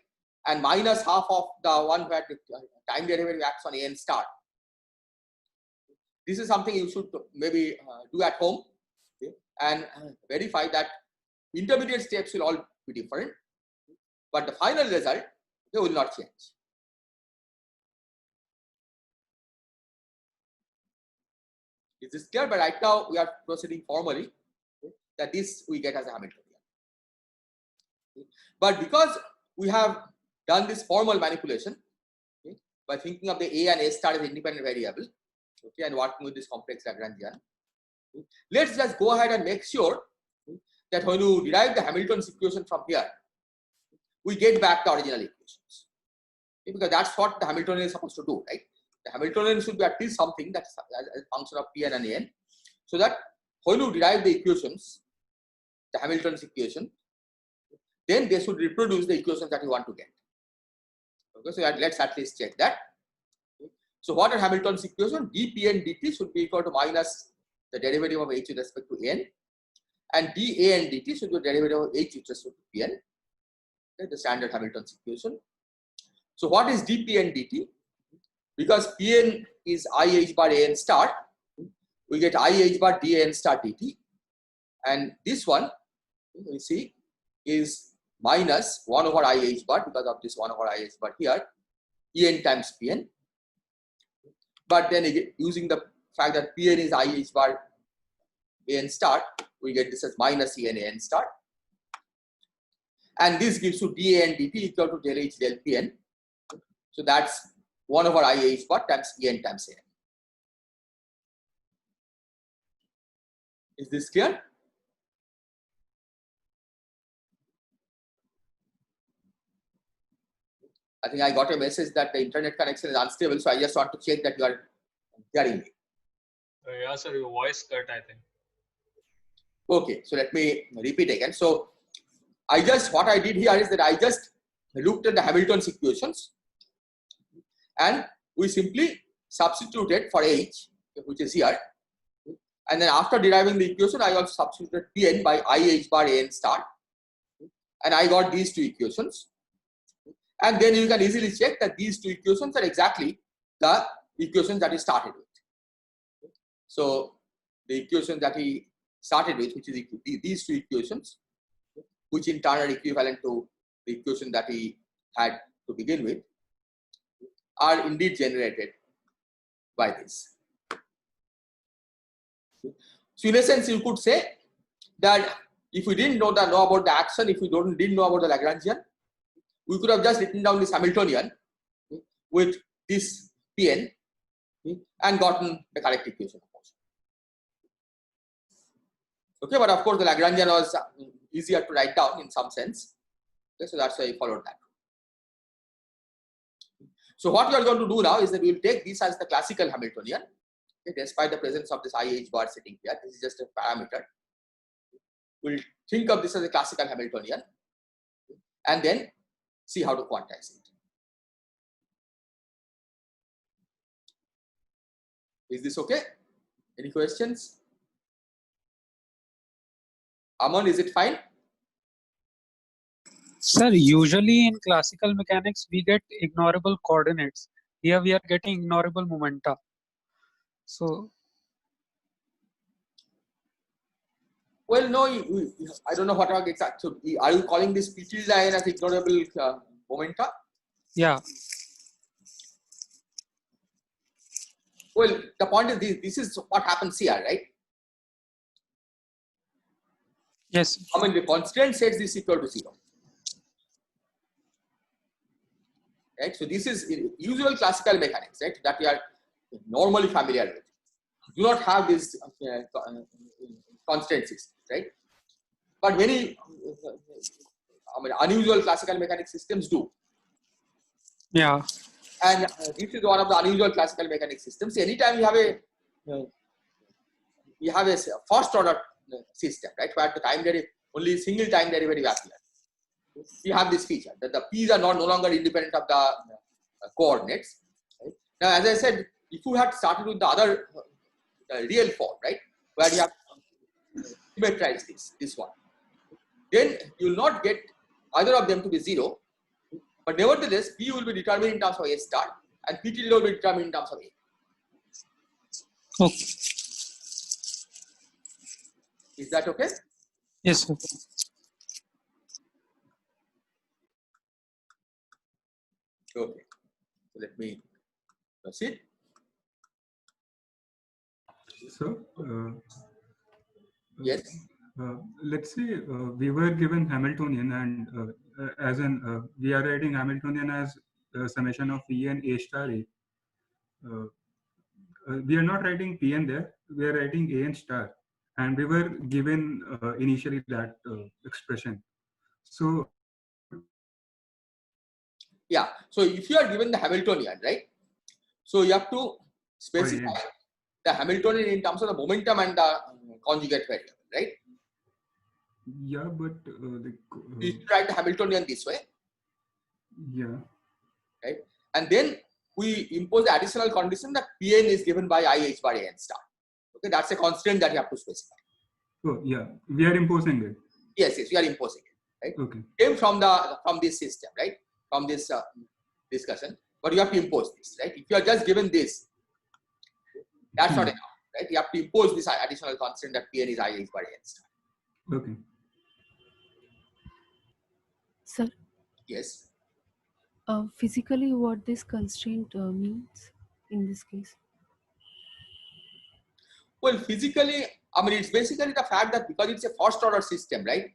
and minus half of the one where the time derivative acts on n star, this is something you should maybe do at home, okay, and verify that intermediate steps will all be different, but the final result they will not change. Is this clear? But right now we are proceeding formally, okay, that this we get as a Hamiltonian. But because we have done this formal manipulation, okay, by thinking of the A and A star as independent variable, okay, and working with this complex Lagrangian, okay, let's just go ahead and make sure, okay, that when you derive the Hamilton's equation from here, we get back the original equations, okay, because that's what the Hamiltonian is supposed to do, right? The Hamiltonian should be at least something that's a function of Pn and An, so that when you derive the equations, the Hamilton's equation, then they should reproduce the equations that you want to get. Okay, so let's at least check that. Okay. So what are Hamilton's equation? dPn dt should be equal to minus the derivative of h with respect to n, and dA and dt should be the derivative of h with respect to Pn. Okay, the standard Hamilton's equation. So what is dP and dt? Because Pn is I h bar an star, we get I h bar dAn star dt, and this one we see is minus 1 over I h bar because of this 1 over I h bar here, En times Pn. But then again, using the fact that Pn is I h bar an star, we get this as minus En an star. And this gives you dA and dt equal to del h del Pn. So that's 1 over I h bar times En times An. Is this clear? I think I got a message that the internet connection is unstable, so I just want to check that you are hearing me. Yeah, sir, your voice cut, I think. Okay, so let me repeat again. So what I did here is that I just looked at the Hamilton's equations and we simply substituted for h, which is here. And then after deriving the equation, I also substituted Pn by I h bar an star. And I got these two equations. And then you can easily check that these two equations are exactly the equations that he started with. So the equation that he started with, which is these two equations, which in turn are equivalent to the equation that he had to begin with, are indeed generated by this. So in a sense, you could say that if we didn't know about the action, if we didn't know about the Lagrangian, we could have just written down this Hamiltonian with this Pn and gotten the correct equation. Okay, but of course the Lagrangian was easier to write down in some sense. Okay, so that's why I followed that. So what we are going to do now is that we will take this as the classical Hamiltonian, okay, despite the presence of this IH bar sitting here. This is just a parameter. We'll think of this as a classical Hamiltonian and then see how to quantize it. Is this okay? Any questions? Aman, is it fine? Sir, usually in classical mechanics, we get ignorable coordinates. Here we are getting ignorable momenta. So, well, no, I don't know what are exact. So, are you calling this P tilde n as ignorable momenta? yeah. Well, the point is this is what happens here, right? Yes. I mean, the constraint sets this equal to 0. Right? So this is usual classical mechanics, right? That we are normally familiar with. Do not have this constraint systems, right? But many unusual classical mechanics systems do. Yeah. And this is one of the unusual classical mechanics systems. Anytime you have a first order system, right, where the time derivative, only single time derivative appears. You have this feature that the p's are no longer independent of the coordinates. Right? Now, as I said, if you had started with the other real form, right, where you have symmetrize this one, then you will not get either of them to be 0. But nevertheless, P will be determined in terms of A star and P tilde will be determined in terms of A. Okay. Is that okay? Yes, sir. Okay. So let me proceed. So, yes. Let's say we were given Hamiltonian, and we are writing Hamiltonian as summation of E and A star A. We are not writing Pn there. We are writing A and star, and we were given initially that expression. So. Yeah. So if you are given the Hamiltonian, right? So you have to specify the Hamiltonian in terms of the momentum and the conjugate variable, right? Yeah, but you should write the Hamiltonian this way. Yeah. Right. And then we impose the additional condition that Pn is given by IH bar An star. Okay, that's a constraint that you have to specify. Oh, yeah. We are imposing it. Yes, we are imposing it. right? Okay. Came from this system, right? From this discussion, but you have to impose this, right? If you are just given this, that's not enough, right? You have to impose this additional constant that Pn is I by n star. Okay. Sir, Yes. physically what this constraint means in this case? Well, physically, I mean, it's basically the fact that because it's a first order system, right?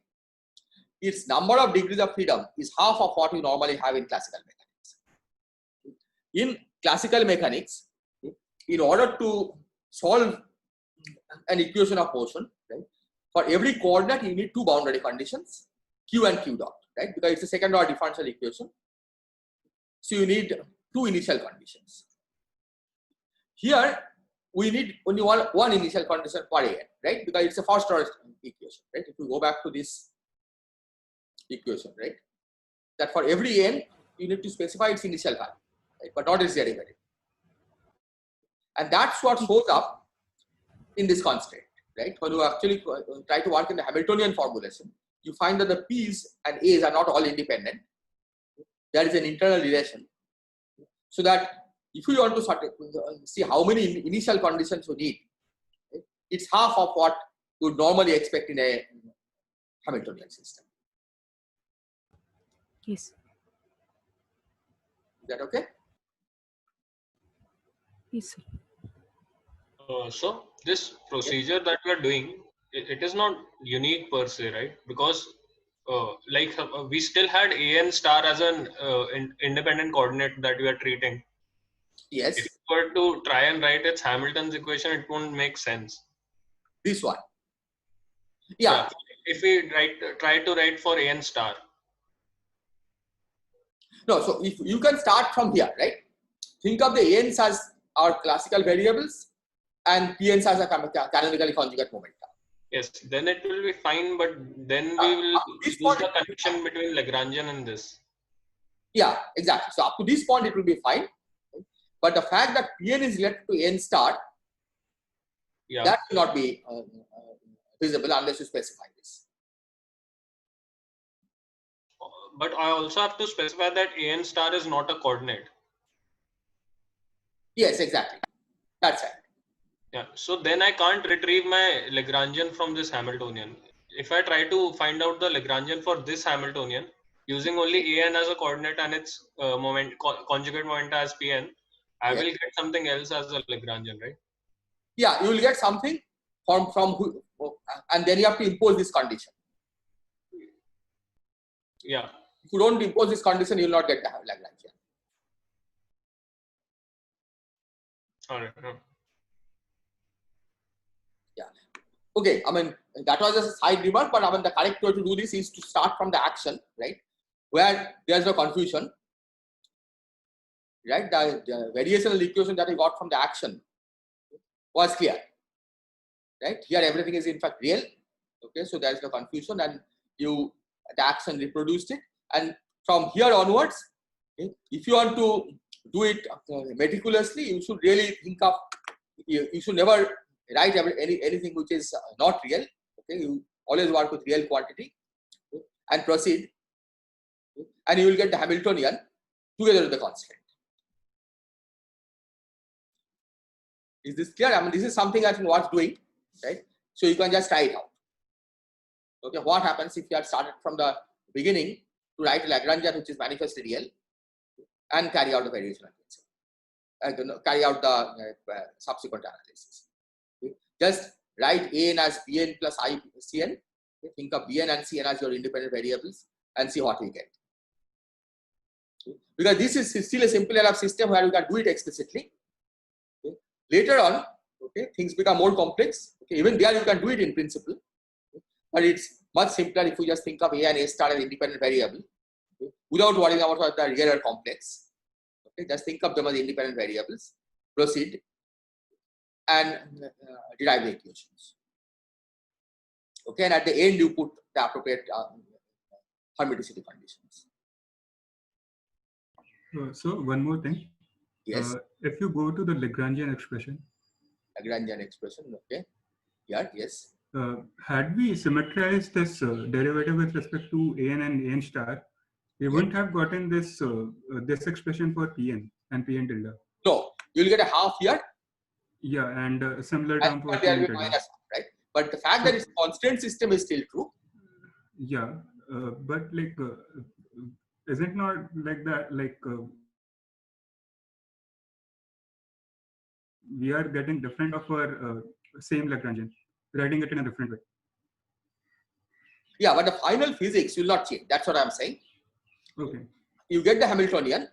Its number of degrees of freedom is half of what we normally have in classical mechanics. In classical mechanics, in order to solve an equation of motion, right, for every coordinate you need two boundary conditions, q and q dot, right? Because it's a second order differential equation. So you need two initial conditions. Here, we need only one initial condition for an, right? Because it's a first order equation, right? If you go back to this equation, right, that for every n, you need to specify its initial value, right, but not its derivative. And that's what shows up in this constraint, right? When you actually try to work in the Hamiltonian formulation, you find that the p's and a's are not all independent. There is an internal relation, so that if you want to see how many initial conditions you need, right, it's half of what you would normally expect in a Hamiltonian system. Yes. Is that okay? Yes, sir. So this procedure that we are doing, it is not unique per se, right? Because we still had an star as an independent coordinate that we are treating. Yes. If you were to try and write its Hamilton's equation, it won't make sense. This one. Yeah. If we try to write for an star. No, so if you can start from here, right? Think of the ans as our classical variables and pns as a canonically conjugate momentum. Yes, then it will be fine, but then we will use the connection between Lagrangian and this. Yeah, exactly. So up to this point, it will be fine. Right? But the fact that Pn is related to n star, that will not be visible unless you specify this. But I also have to specify that an star is not a coordinate. Yes, exactly. That's right. Yeah. So then I can't retrieve my Lagrangian from this Hamiltonian. If I try to find out the Lagrangian for this Hamiltonian using only an as a coordinate and its conjugate momenta as Pn, I will get something else as a Lagrangian, right? Yeah, you will get something from and then you have to impose this condition. Yeah. If you don't impose this condition, you will not get the Lagrangian. All right. Yeah. Okay. I mean, that was just a side remark, but I mean, the correct way to do this is to start from the action, right? Where there's no confusion, right? The variational equation that we got from the action was clear, right? Here, everything is in fact real. Okay. So there's no confusion, and the action reproduced it. And from here onwards, okay, if you want to do it meticulously, you should really think of, you should never write anything which is not real. Okay, you always work with real quantity, okay, and proceed, okay, and you will get the Hamiltonian together with the constraint. Is this clear? I mean, this is something that's worth doing, right? So you can just try it out. Okay, what happens if you had started from the beginning to write a Lagrangian which is manifestly real and carry out the variational principle, carry out the subsequent analysis. Okay. Just write an as bn plus I cn. Okay. Think of bn and cn as your independent variables and see what we get. Okay. Because this is still a simple enough system where you can do it explicitly. Okay. Later on, okay, things become more complex. Okay. Even there you can do it in principle, okay, but it's much simpler if you just think of a and a star as independent variable, okay, without worrying about the real or complex. Okay, just think of them as independent variables, proceed, and derive the equations. Okay, and at the end you put the appropriate hermiticity conditions. So one more thing. Yes. If you go to the Lagrangian expression. Lagrangian expression. Okay. Yeah. Yes. Had we symmetrized this derivative with respect to an and an star, we wouldn't have gotten this this expression for Pn and Pn tilde. No, you'll get a half here. Yeah, and a similar And term for there will Pn be tilde. minus, right? But the fact that it's a constant system is still true. Yeah, but like, isn't not like that? Like, we are getting different of our same Lagrangian, writing it in a different way. Yeah, but the final physics will not change. That's what I'm saying. Okay. You get the Hamiltonian,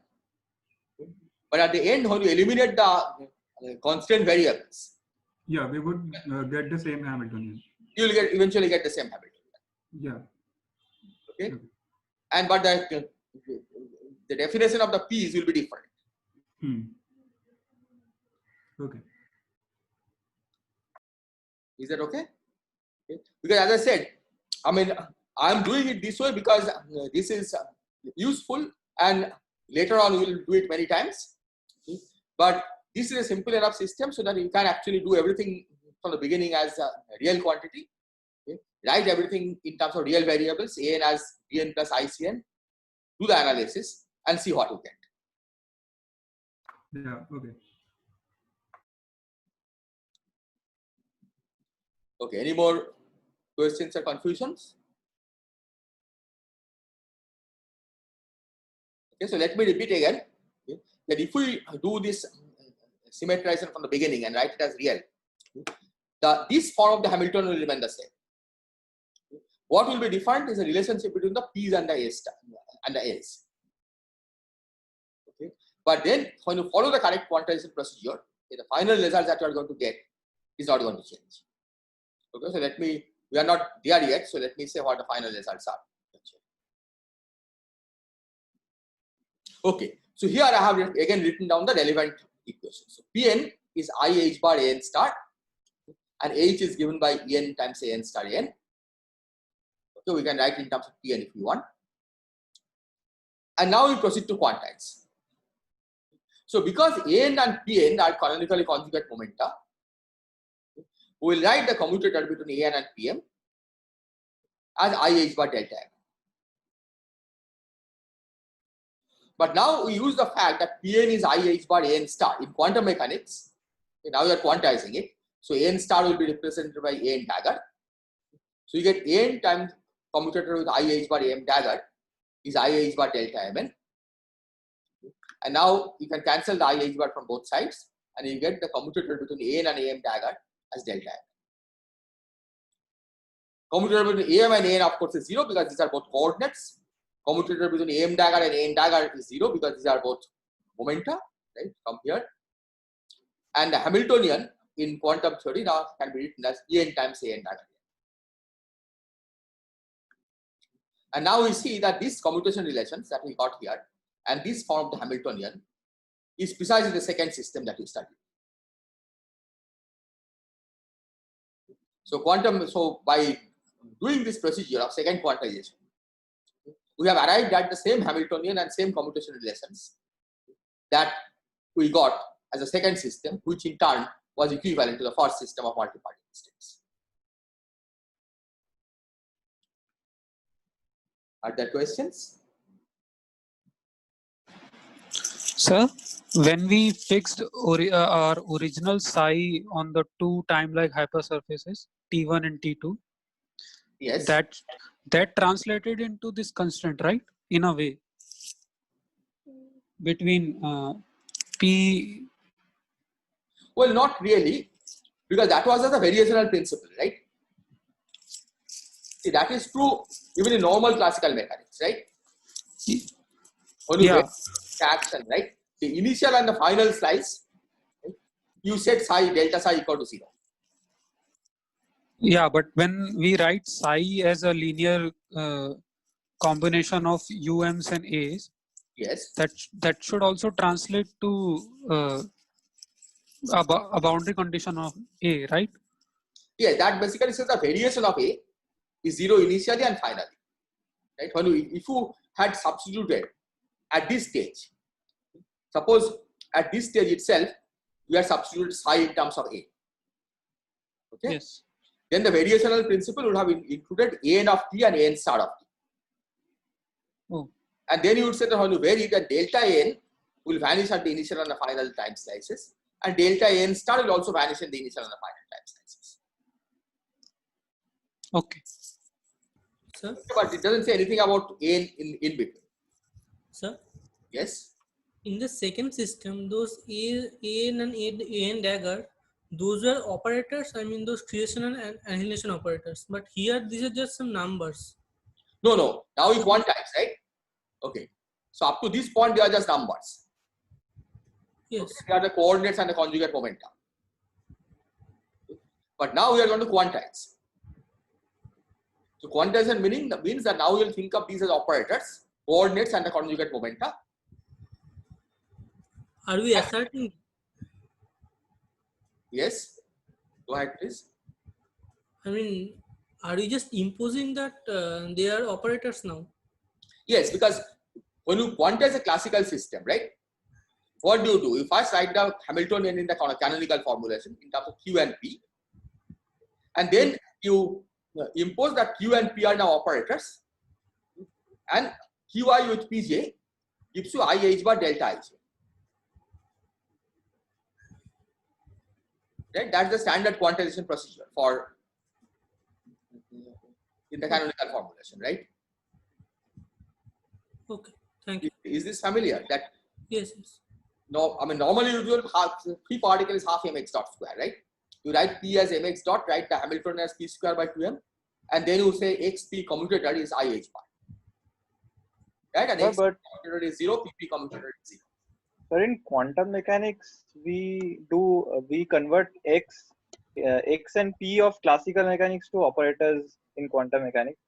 but at the end, when you eliminate the constant variables, Yeah, we would get the same Hamiltonian. you'll eventually get the same Hamiltonian. Yeah. Okay. And but the definition of the P's will be different. Okay. Is that okay? Because as I said, I mean, I'm doing it this way because this is useful, and later on we will do it many times. But this is a simple enough system so that you can actually do everything from the beginning as a real quantity. Write everything in terms of real variables, an as Pn plus ICN, do the analysis and see what you get. Yeah, okay. Okay, any more questions or confusions? Okay, so let me repeat again, that if we do this symmetrization from the beginning and write it as real, this form of the Hamiltonian will remain the same. What will be different is the relationship between the P's and the A's and the A's. Okay, but then when you follow the correct quantization procedure, the final result that you are going to get is not going to change. Okay, so we are not there yet, so let me say what the final results are. Okay, so here I have again written down the relevant equation. So Pn is I h bar an star, and h is given by en times an star n. Okay, we can write in terms of Pn if you want. And now we proceed to quantize. So because an and Pn are canonically conjugate momenta, we will write the commutator between an and Pm as I h bar delta m. But now we use the fact that Pn is I h bar n star in quantum mechanics. Okay, now we are quantizing it. So n star will be represented by n dagger. So you get n times commutator with I h bar m dagger is I h bar delta mn. And now you can cancel the I h bar from both sides, and you get the commutator between n and am dagger as delta m. Commutator between am and n, of course, is 0 because these are both coordinates. Commutator between am dagger and n dagger is 0 because these are both momenta, right? From here. And the Hamiltonian in quantum theory now can be written as en times an dagger. And now we see that these commutation relations that we got here and this form of the Hamiltonian is precisely the second system that we studied. So by doing this procedure of second quantization, we have arrived at the same Hamiltonian and same commutation relations that we got as a second system, which in turn was equivalent to the first system of multi-particle states. Are there questions? Sir, when we fixed our original psi on the two time-like hypersurfaces, T1 and T2, yes, that translated into this constraint, right? In a way, between P. Well, not really, because that was as a variational principle, right? See, that is true even in normal classical mechanics, right? When you action, right? The initial and the final slice, right? You set psi, delta psi equal to 0. Yeah, but when we write psi as a linear combination of UMs and A's, yes, that should also translate to a boundary condition of A, right? Yeah, that basically says the variation of A is 0 initially and finally, right? If you had substituted at this stage, suppose at this stage itself, we are substituted psi in terms of A. Okay. Yes. then the variational principle would have included an of t and an star of t. Oh. And then you would say that when you vary, that delta n will vanish at the initial and the final time slices, and delta n star will also vanish in the initial and the final time slices. Okay. Sir? But it doesn't say anything about n in between. Sir? Yes? In the second system, those AN and AN dagger, those were operators, I mean those creation and annihilation operators. But here, these are just some numbers. No, no. Now you quantize, right? Okay. So up to this point, they are just numbers. Yes. Okay. They are the coordinates and the conjugate momenta. But now we are going to quantize. So quantization means that now you'll think of these as operators, coordinates and the conjugate momenta. Are we asserting? Yes. Go ahead, please. I mean, are we just imposing that they are operators now? Yes, because when you quantize a classical system, right? What do? You first write the Hamiltonian in the canonical formulation in terms of Q and P. And then you impose that Q and P are now operators. And Qi with Pj gives you IH bar delta Ij. Right? That's the standard quantization procedure for in the canonical formulation, right? Okay, thank you. Is this familiar? That yes. no, I mean normally you do free particle is half mx dot square, right? You write p as mx dot, write the Hamiltonian as p square by 2m, and then you say xp commutator is IH bar. Right? And x commutator is 0, pp commutator is 0. But in quantum mechanics, we convert x and p of classical mechanics to operators in quantum mechanics.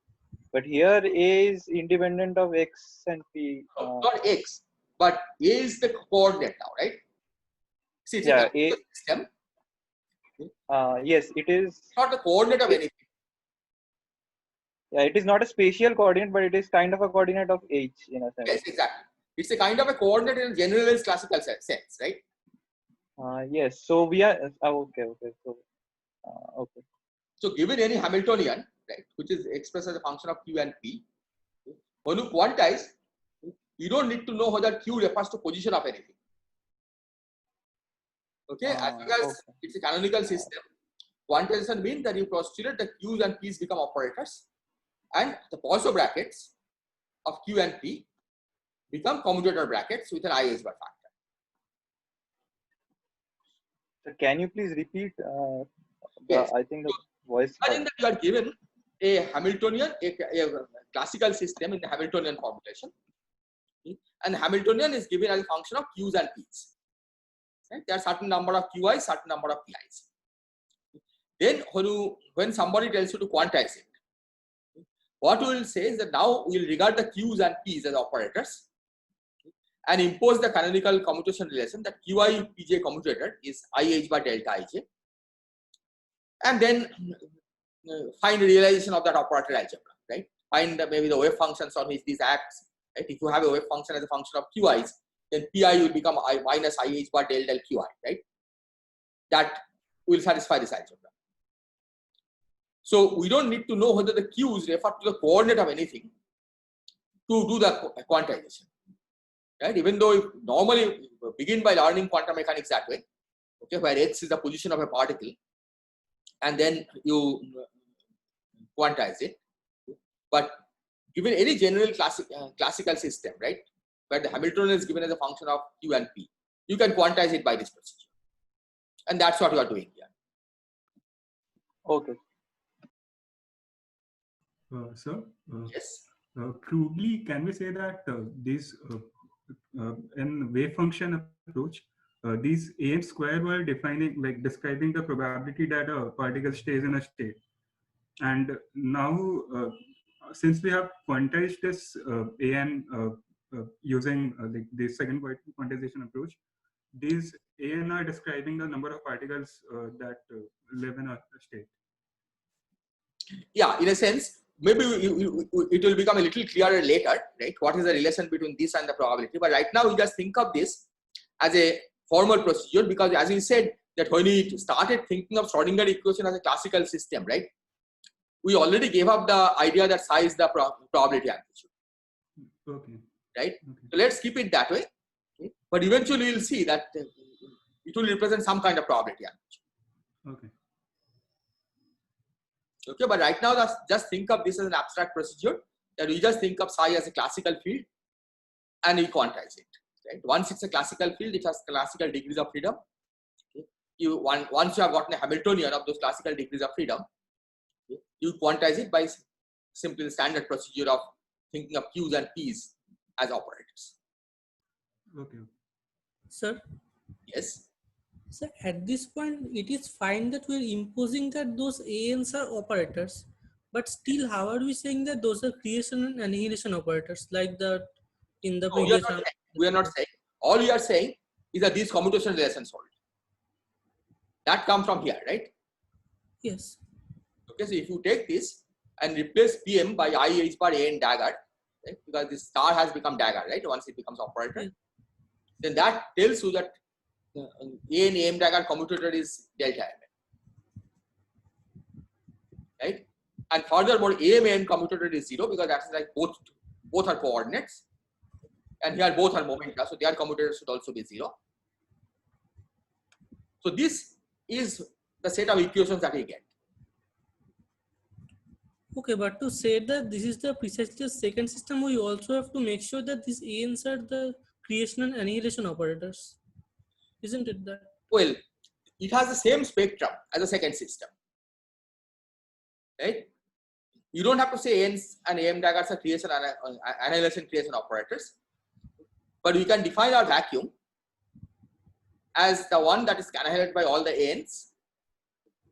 But here A is independent of x and p. Not x, but A is the coordinate now, right? See, it's yeah, a system. Yes, it is. Not the coordinate of anything. Yeah, it is not a spatial coordinate, but it is kind of a coordinate of h in a sense. Yes, exactly. It's a kind of a coordinate in a generalized classical sense, right? Yes. So we are okay. So okay. So given any Hamiltonian, right, which is expressed as a function of Q and P, when you quantize, you don't need to know whether Q refers to position of anything. Okay, as long as it's a canonical system, quantization means that you postulate that Q's and P's become operators, and the Poisson brackets of Q and P become commutator brackets with an IH bar factor. So can you please repeat? Yes. I think the voice. Imagine that you are given a Hamiltonian, a classical system in the Hamiltonian formulation, and Hamiltonian is given as a function of Q's and P's. Right? There are certain number of Qi's, certain number of Pi's. Then when somebody tells you to quantize it, what we will say is that now we will regard the Q's and P's as operators and impose the canonical commutation relation that Qi Pj commutator is IH by delta Ij, and then find a realization of that operator algebra, right? Find maybe the wave functions on which these acts, right? If you have a wave function as a function of Qi's, then Pi will become I minus IH bar del del Qi, right? That will satisfy this algebra. So we don't need to know whether the Q's refer to the coordinate of anything to do the quantization, right? Even though if normally begin by learning quantum mechanics that way, okay, where x is the position of a particle, and then you quantize it. But given any general classical system, right, where the Hamiltonian is given as a function of Q and P, you can quantize it by this procedure, and that's what you are doing here. Okay. Sir, yes. Crudely, can we say that these in wave function approach, these an square were describing the probability that a particle stays in a state, and now since we have quantized this an using like the second quantization approach, these an are describing the number of particles that live in a state. Yeah, in a sense, maybe it will become a little clearer later, right? What is the relation between this and the probability? But right now, we just think of this as a formal procedure, because as we said, that when we started thinking of Schrodinger equation as a classical system, right? We already gave up the idea that psi is the probability amplitude. Okay. Right? So let's keep it that way. Okay? But eventually we'll see that it will represent some kind of probability amplitude. Okay. Okay, but right now just think of this as an abstract procedure, that we just think of psi as a classical field and we quantize it. Right? Once it's a classical field, it has classical degrees of freedom. Okay? Once you have gotten a Hamiltonian of those classical degrees of freedom, okay, you quantize it by simply the standard procedure of thinking of Q's and P's as operators. Okay. Sir? Yes? So at this point, it is fine that we are imposing that those ANs are operators, but still, how are we saying that those are creation and annihilation operators, like that in the No, previous? we are not saying. All we are saying is that these commutation relations hold. That comes from here, right? Yes. Okay, so if you take this and replace PM by I h bar A n dagger, right? Because this star has become dagger, right? Once it becomes operator, then that tells you that A and AM dagger commutator is delta M, right? And furthermore, AM commutator is 0 because that's like both are coordinates, and here both are momenta, so their commutator should also be 0. So this is the set of equations that we get. Okay, but to say that this is the precisely the second system, we also have to make sure that these ANs are the creation and annihilation operators, isn't it that? Well, it has the same spectrum as the second system, right? You don't have to say ANs and AM daggers are creation and annihilation creation operators, but we can define our vacuum as the one that is annihilated by all the ANs,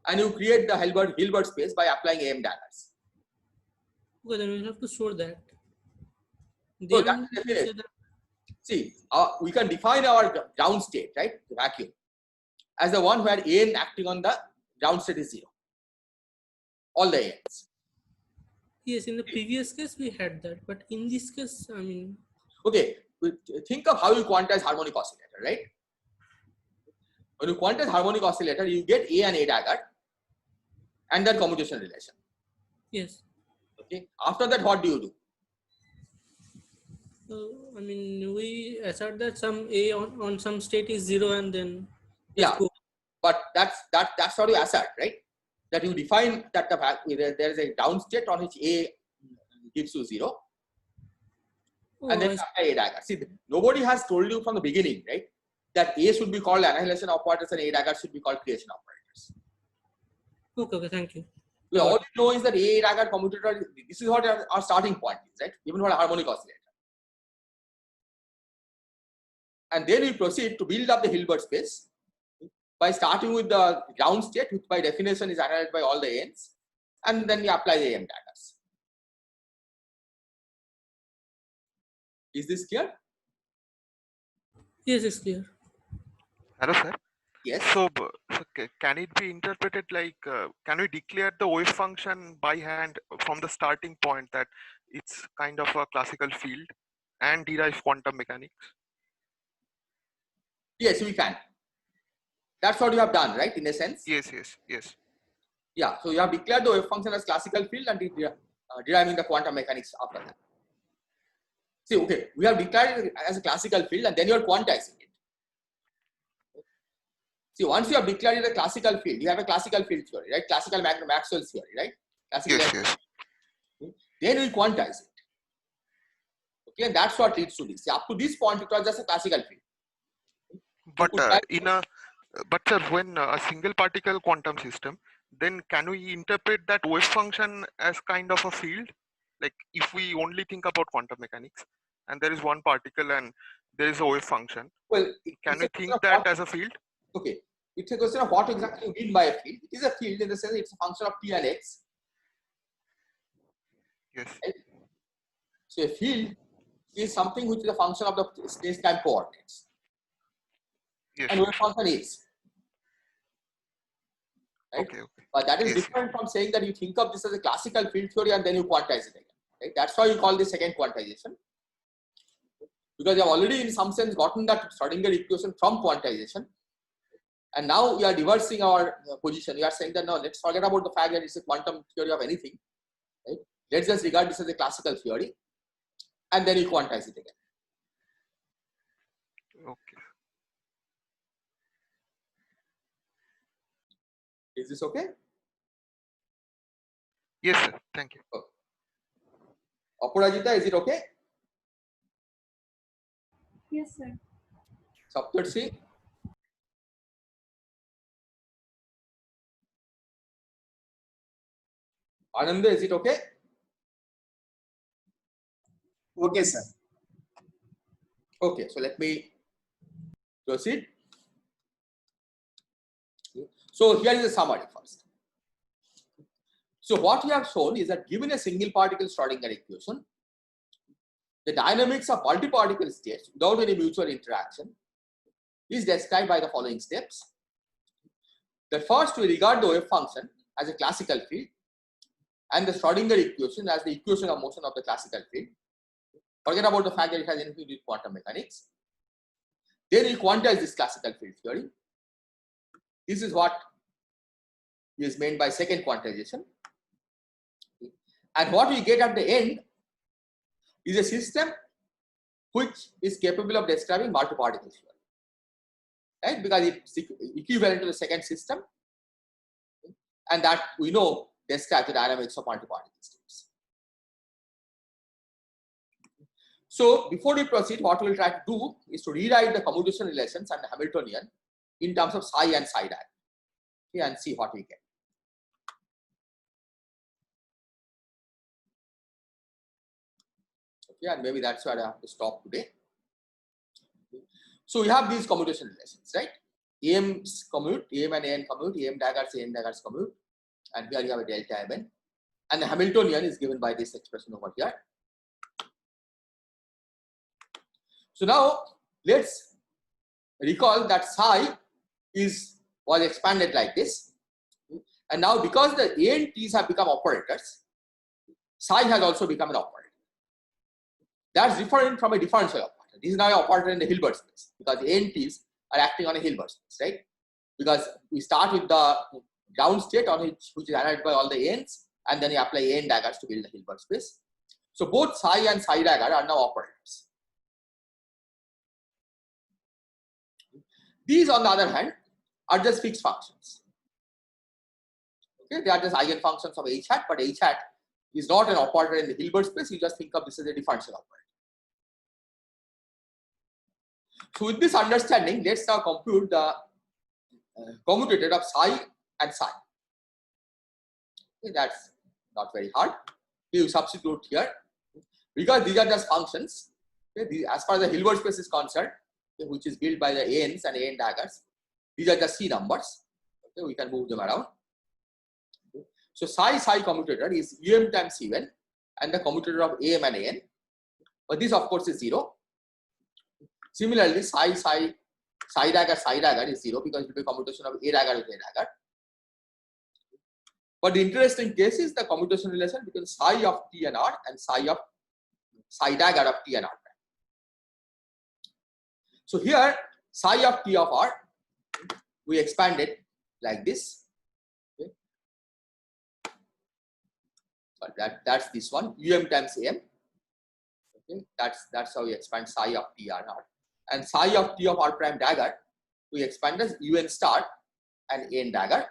and you create the Hilbert space by applying AM daggers. Okay, then we have to show that. So that's definite. See, we can define our ground state, right, the vacuum, as the one where AN acting on the ground state is 0. All the ANs. Yes, in the previous case we had that, but in this case, I mean. Okay, think of how you quantize harmonic oscillator, right? When you quantize harmonic oscillator, you get A and A dagger and their commutation relation. Yes. Okay. After that, what do you do? I mean, we assert that some A on some state is 0 and then. Yeah, but that's what you assert, right? That you define that there is a down state on which A gives you 0. And then apply A dagger. See, nobody has told you from the beginning, right, that A should be called annihilation operators and A dagger should be called creation operators. Okay, thank you. We all know is that A dagger commutator, this is what our starting point is, right? Even for a harmonic oscillator. And then we proceed to build up the Hilbert space by starting with the ground state, which by definition is annihilated by all the ANs, and then we apply the AM daggers. Is this clear? Yes, it's clear. Hello, sir. Yes. So, can it be interpreted like, can we declare the wave function by hand from the starting point that it's kind of a classical field and derive quantum mechanics? Yes, we can. That's what you have done, right? In a sense. Yes. Yeah. So you have declared the wave function as classical field and deriving the quantum mechanics after that. See, okay, we have declared it as a classical field and then you are quantizing it. See, once you have declared it a classical field, you have a classical field theory, right? Classical Maxwell's theory, right? Yes. Then we quantize it. Okay, and that's what leads to this. See, up to this point, it was just a classical field. But but sir, when a single particle quantum system, then can we interpret that wave function as kind of a field? Like if we only think about quantum mechanics and there is one particle and there is a wave function, well, can we think that as a field? Okay, it's a question of what exactly you mean by a field. It is a field in the sense it's a function of T and X. Yes. Right? So a field is something which is a function of the space-time coordinates. Yes. And wave function is. Right? Okay. But that is different from saying that you think of this as a classical field theory and then you quantize it again. Right? That's why you call this second quantization. Because you have already in some sense gotten that Schrodinger equation from quantization. And now we are reversing our position. We are saying that no, let's forget about the fact that it's a quantum theory of anything. Right? Let's just regard this as a classical theory, and then you quantize it again. Okay. Is this okay? Yes, sir. Thank you. Okay. Aparajita, is it okay? Yes, sir. Saptarshi? Ananda, is it okay? Okay, sir. Okay, so let me proceed. So here is a summary first. So what we have shown is that given a single particle Schrodinger equation, the dynamics of multi-particle states without any mutual interaction is described by the following steps. The first, we regard the wave function as a classical field and the Schrodinger equation as the equation of motion of the classical field. Forget about the fact that it has anything to do with quantum mechanics. Then we quantize this classical field theory. This is what is meant by second quantization. And what we get at the end is a system which is capable of describing multi-particle theory. Right? Because it's equivalent to the second system, and that we know describes the dynamics of multi-particle states. So before we proceed, what we will try to do is to rewrite the commutation relations and the Hamiltonian in terms of psi and psi diagram, okay, and see what we get. Okay, and maybe that's where I have to stop today. So we have these commutation relations, right? AM's commute, AM and AN commute, AM daggers, AN daggers commute, and here you have a delta Mn, and the Hamiltonian is given by this expression over here. So now let's recall that psi was expanded like this, and now because the A and T's have become operators, psi has also become an operator. That's different from a differential operator. This is now an operator in the Hilbert space because the A and T's are acting on a Hilbert space, right? Because we start with the ground state on which is analyzed by all the N's, and then you apply N daggers to build the Hilbert space. So both psi and psi dagger are now operators. These, on the other hand, are just fixed functions. Okay, they are just eigenfunctions of H hat, but H hat is not an operator in the Hilbert space. You just think of this as a differential operator. So with this understanding, let's now compute the commutator of psi and psi. Okay, that's not very hard. You substitute here because these are just functions. Okay, as far as the Hilbert space is concerned, okay, which is built by the ANs and AN daggers, these are just C numbers. Okay, we can move them around. Okay. So psi commutator is UM times C1 and the commutator of AM and AN, but this of course is 0. Similarly, psi dagger is 0 because it will be commutation of A dagger with A dagger. But the interesting case is the commutation relation between psi of T and R and psi dagger of T and R. So here, psi of T of R, we expand it like this. Okay. So that's this one, UM times AM. Okay, that's how we expand psi of T and R. And psi of T of R prime dagger, we expand as UN star and N dagger.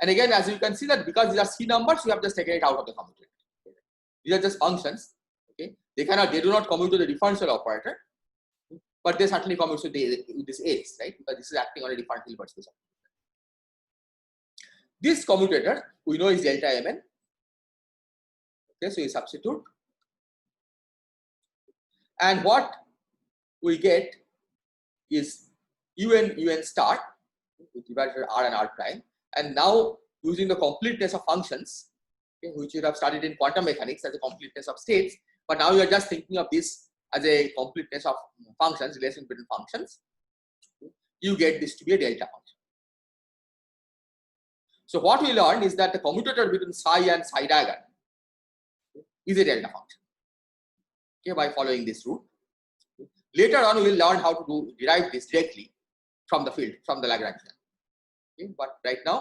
And again, as you can see that because these are C numbers, we have just taken it out of the commutator. These are just functions. Okay, they do not commute to the differential operator, but they certainly commute with this A's, right? Because this is acting on a different Hilbert space. This commutator we know is delta Mn. Okay, so we substitute, and what we get is UN star divided by R and R prime. And now using the completeness of functions, okay, which you have studied in quantum mechanics as a completeness of states, but now you are just thinking of this as a completeness of functions, relation between functions, you get this to be a delta function. So what we learned is that the commutator between psi and psi dagger is a delta function, okay, by following this route. Later on, we will learn how to derive this directly from the field, from the Lagrangian. Okay? But right now,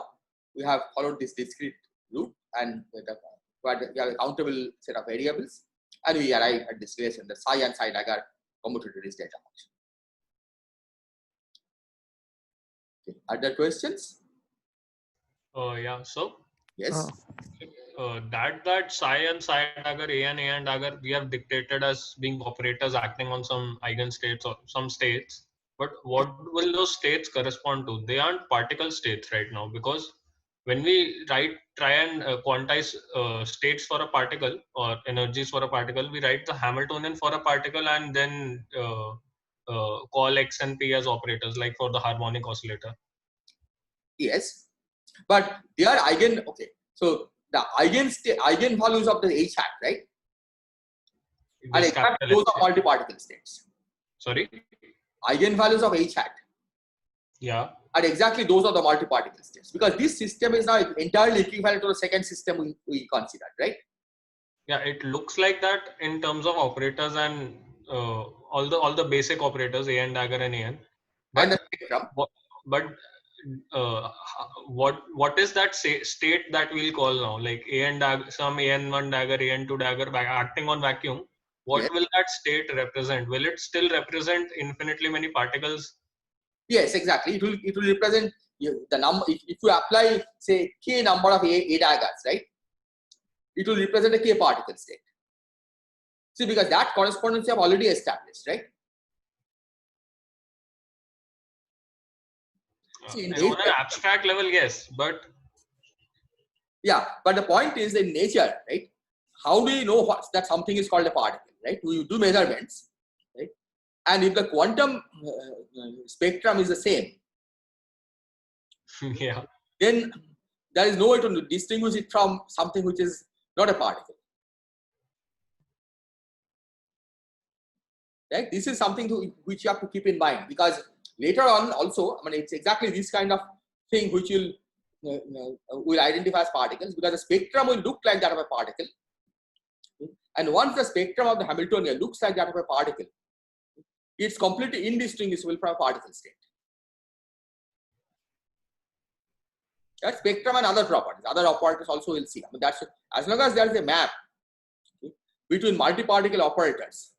we have followed this discrete route, and we have a countable set of variables, and we arrive at this relation, the psi and psi dagger commuted to this delta function. Okay. Are there questions? Yeah. So yes. That psi and psi dagger, A and dagger, we have dictated as being operators acting on some eigenstates or some states. But what will those states correspond to? They aren't particle states right now, because when we try and quantize states for a particle or energies for a particle, we write the Hamiltonian for a particle and then call X and P as operators, like for the harmonic oscillator. Yes, but they are eigen. Okay, so the eigenvalues of the H hat, right? And exactly those are multi-particle states. Sorry? Eigenvalues of H hat. Yeah. And exactly those are the multi-particle states, because this system is now entirely equivalent to the second system we considered, right? Yeah, it looks like that in terms of operators and all the basic operators, A and dagger and AN. But, and the spectrum. What is that state that we'll call now? Like some AN1 dagger, AN2 dagger acting on vacuum. What will that state represent? Will it still represent infinitely many particles? Yes, exactly. It will represent the number. If you apply, say, k number of A daggers, right? It will represent a k particle state. See, because that correspondence you have already established, right? See, on an abstract level, yes, but yeah, but the point is in nature, right? How do you know that something is called a particle, right? We do measurements, right? And if the quantum spectrum is the same, yeah, then there is no way to distinguish it from something which is not a particle. Right? This is something which you have to keep in mind, because later on also, I mean, it's exactly this kind of thing which will identify as particles, because the spectrum will look like that of a particle. And once the spectrum of the Hamiltonian looks like that of a particle, it's completely indistinguishable from a particle state. That spectrum and other properties, other operators also will see. I mean, that's as long as there is a map between multi-particle operators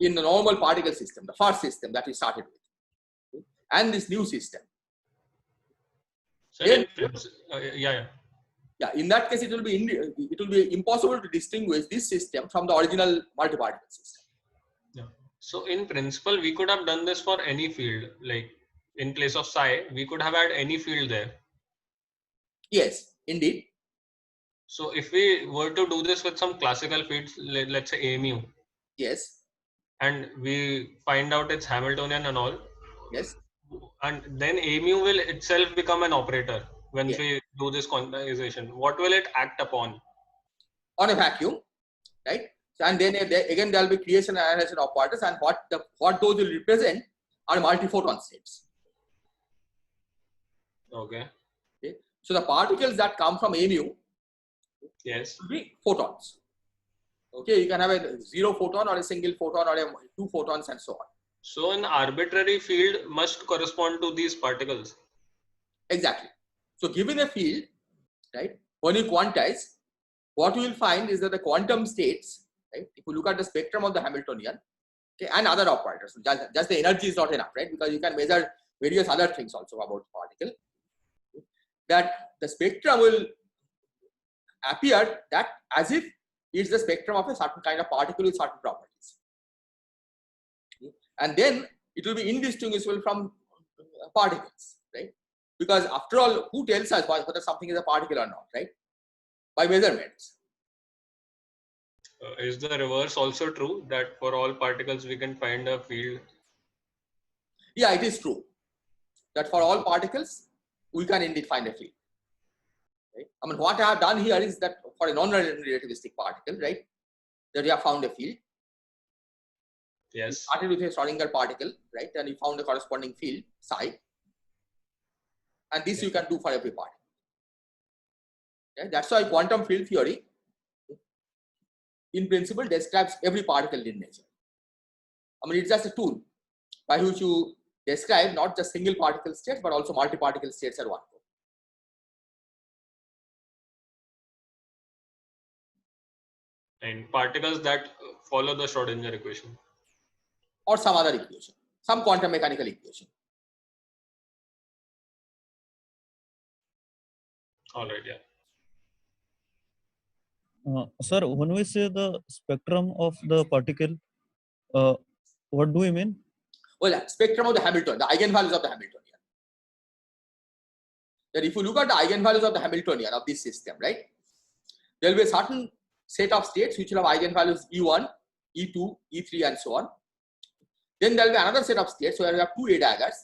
in the normal particle system, the first system that we started with, and this new system. So then, yeah. In that case, it will be impossible to distinguish this system from the original multi-particle system. Yeah. So in principle, we could have done this for any field. Like in place of psi, we could have had any field there. Yes, indeed. So if we were to do this with some classical fields, let's say A mu. Yes. And we find out it's Hamiltonian and all. Yes. And then A mu will itself become an operator when we do this quantization. What will it act upon? On a vacuum, right? And then again there will be creation and annihilation operators, and what those will represent are multi-photon states. Okay. So the particles that come from A mu, yes, will be photons. Okay, you can have a 0 photon or a single photon or 2 photons and so on. So an arbitrary field must correspond to these particles. Exactly. So given a field, right, when you quantize, what you will find is that the quantum states, right, if you look at the spectrum of the Hamiltonian, okay, and other operators, just the energy is not enough, right, because you can measure various other things also about the particle, that the spectrum will appear that as if it's the spectrum of a certain kind of particle with certain properties. And then it will be indistinguishable from particles, right? Because after all, who tells us whether something is a particle or not, right? By measurements. Is the reverse also true, that for all particles we can find a field? Yeah, it is true that for all particles we can indeed find a field. Right? I mean, what I have done here is that for a non-relativistic particle, right, that we have found a field. Yes. We started with a Schrodinger particle, right, and we found the corresponding field psi, and this you can do for every particle. Okay? That's why quantum field theory, in principle, describes every particle in nature. I mean, it's just a tool by which you describe not just single particle states, but also multi-particle states at one point. And particles that follow the Schrodinger equation. Or some other equation, some quantum mechanical equation. All right, yeah. Sir, when we say the spectrum of the particle, what do we mean? Well, spectrum of the Hamiltonian, the eigenvalues of the Hamiltonian. That if you look at the eigenvalues of the Hamiltonian of this system, right, there will be a certain set of states which will have eigenvalues E1, E2, E3, and so on. Then there will be another set of states where we have two A daggers,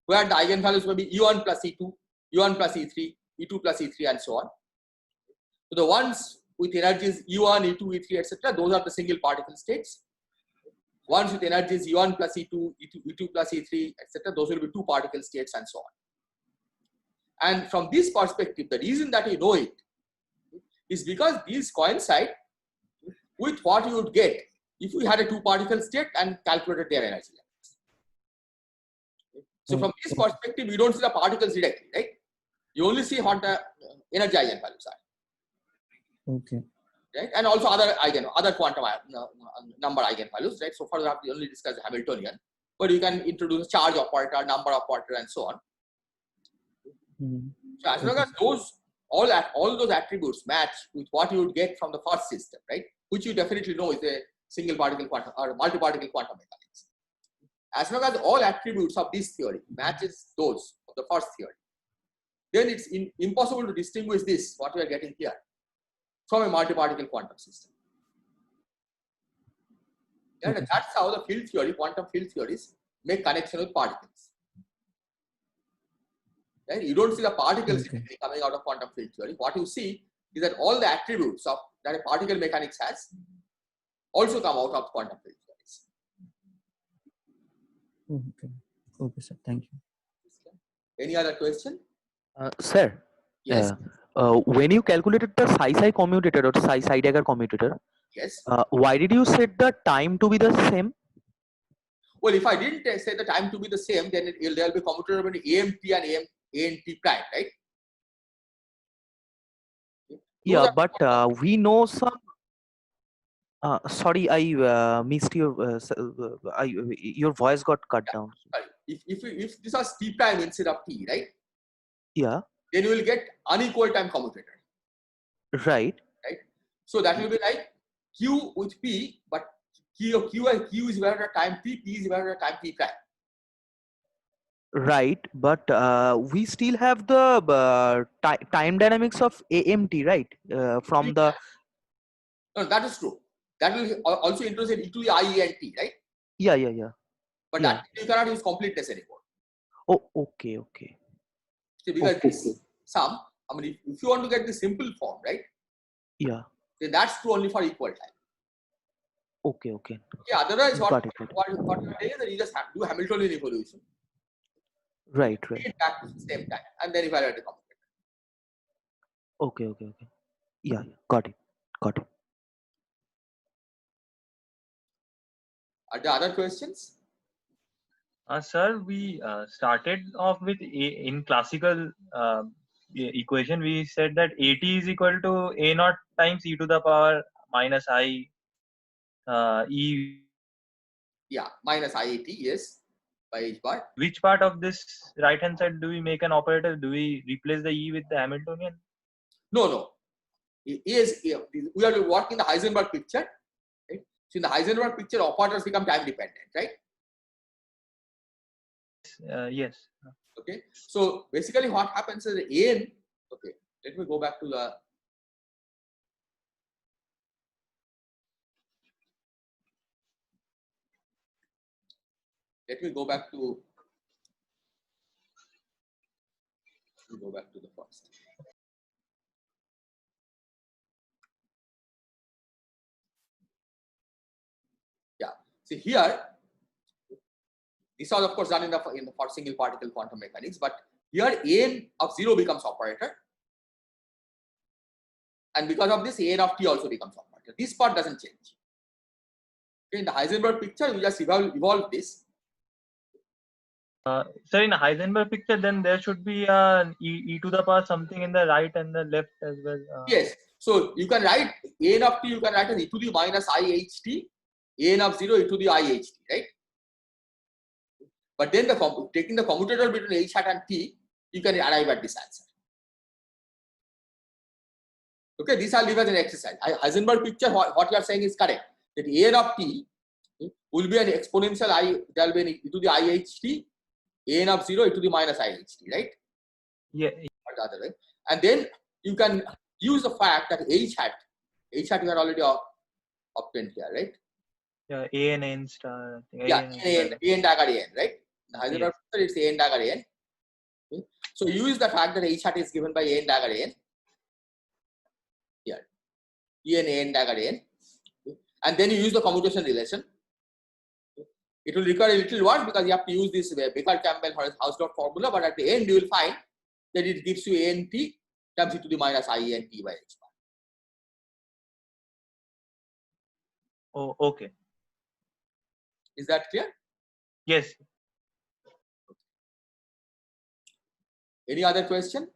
where the eigenvalues will be E1 plus E2, E1 plus E3, E2 plus E3, and so on. So the ones with energies E1, E2, E3, etc., those are the single particle states. Ones with energies E1 plus E2, E2 plus E3, etc., those will be two particle states, and so on. And from this perspective, the reason that you know it is because these coincide with what you would get if we had a two particle state and calculated their energy levels. So from this perspective, you don't see the particles directly, right? You only see what the energy eigenvalues are. Okay. Right? And also other quantum number eigenvalues, right? So far we have to only discuss the Hamiltonian, but you can introduce charge operator, number operator, and so on. So as long as those all those attributes match with what you would get from the first system, right? Which you definitely know is a single particle quantum or multi-particle quantum mechanics. As long as all attributes of this theory matches those of the first theory, then it's impossible to distinguish this, what we are getting here, from a multi-particle quantum system. And that's how the field theory, quantum field theories, make connection with particles. Right? You don't see the particles coming out of quantum field theory. What you see is that all the attributes of that a particle mechanics has also come out of quantum field theories. Okay. Okay, sir. Thank you. Any other question? Sir. Yes. When you calculated the psi commutator or psi dagger commutator, yes. Why did you set the time to be the same? Well, if I didn't say the time to be the same, then there will be commutator between AMT and ANT prime, right? Yeah, but we know some. Sorry, I missed your. Your voice got cut down. Sorry. If this was T prime instead of T, right? Yeah. Then you will get unequal time commutator. Right. Right. So that will be like Q with P, but Q is evaluated at time T, P is evaluated at time T prime. Right, but we still have the time dynamics of AMT, right? From the. No, that is true. That will also introduce E to the I, E, and T, right? Yeah, yeah, yeah. But that you cannot use completeness anymore. Oh, okay, okay. So because this sum, I mean, if you want to get the simple form, right? Yeah. Then that's true only for equal time. Okay, okay. Yeah. Otherwise, what you you say is that you just have to do Hamiltonian evolution. Right, right. Get back to the same time and then evaluate the commutator. Okay, okay, okay. Yeah, yeah. Got it. Got it. Are there other questions? Sir, we started off with in classical equation. We said that AT is equal to A naught times e to the power minus I E. Yeah, minus IAT, yes, by each bar. Which part of this right hand side do we make an operator? Do we replace the E with the Hamiltonian? No, no. We are working the Heisenberg picture. Right? So in the Heisenberg picture, operators become time dependent, right? Yes. Okay. So basically, what happens is AN. Okay. Let me go back to the. Let me go back to. Go back to the first. Yeah. See here. This was of course done in the for single particle quantum mechanics, but here AN of 0 becomes operator, and because of this AN of T also becomes operator. This part doesn't change. Okay, in the Heisenberg picture, we just evolve this. Sir, in Heisenberg picture, then there should be e to the power something in the right and the left as well. Yes. So you can write an of t, you can write as e to the minus iht, an of 0 e to the iht, right? But then taking the commutator between h hat and t, you can arrive at this answer. Okay, these are leave as an exercise. Heisenberg picture, what you are saying is correct. That an of t will be an exponential I, there will be an e to the iht, an of 0 e to the minus iht, right? Yeah. Or the other way. And then you can use the fact that h hat you are already obtained here, right? Yeah, a and n star. Yeah, an dagger n, right? In Heisenberg picture, it's an dagger n. Okay. So use the fact that h hat is given by an dagger n. Here, an dagger n. Okay. And then you use the commutation relation. Okay. It will require a little work because you have to use this Baker-Campbell-Hausdorff formula, but at the end you will find that it gives you ant times e to the minus I n t by h bar. Oh, okay. Is that clear? Yes. Any other question?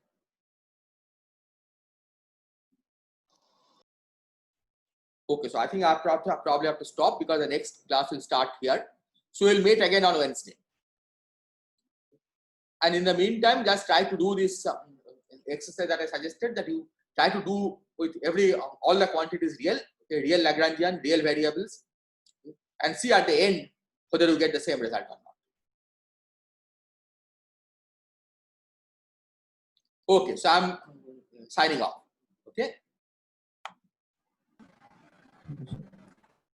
Okay, so I think I probably have to stop because the next class will start here. So we'll meet again on Wednesday. And in the meantime, just try to do this exercise that I suggested, that you try to do with all the quantities real, okay, real Lagrangian, real variables, and see at the end whether you get the same result or not. Okay, so I'm signing off. Okay.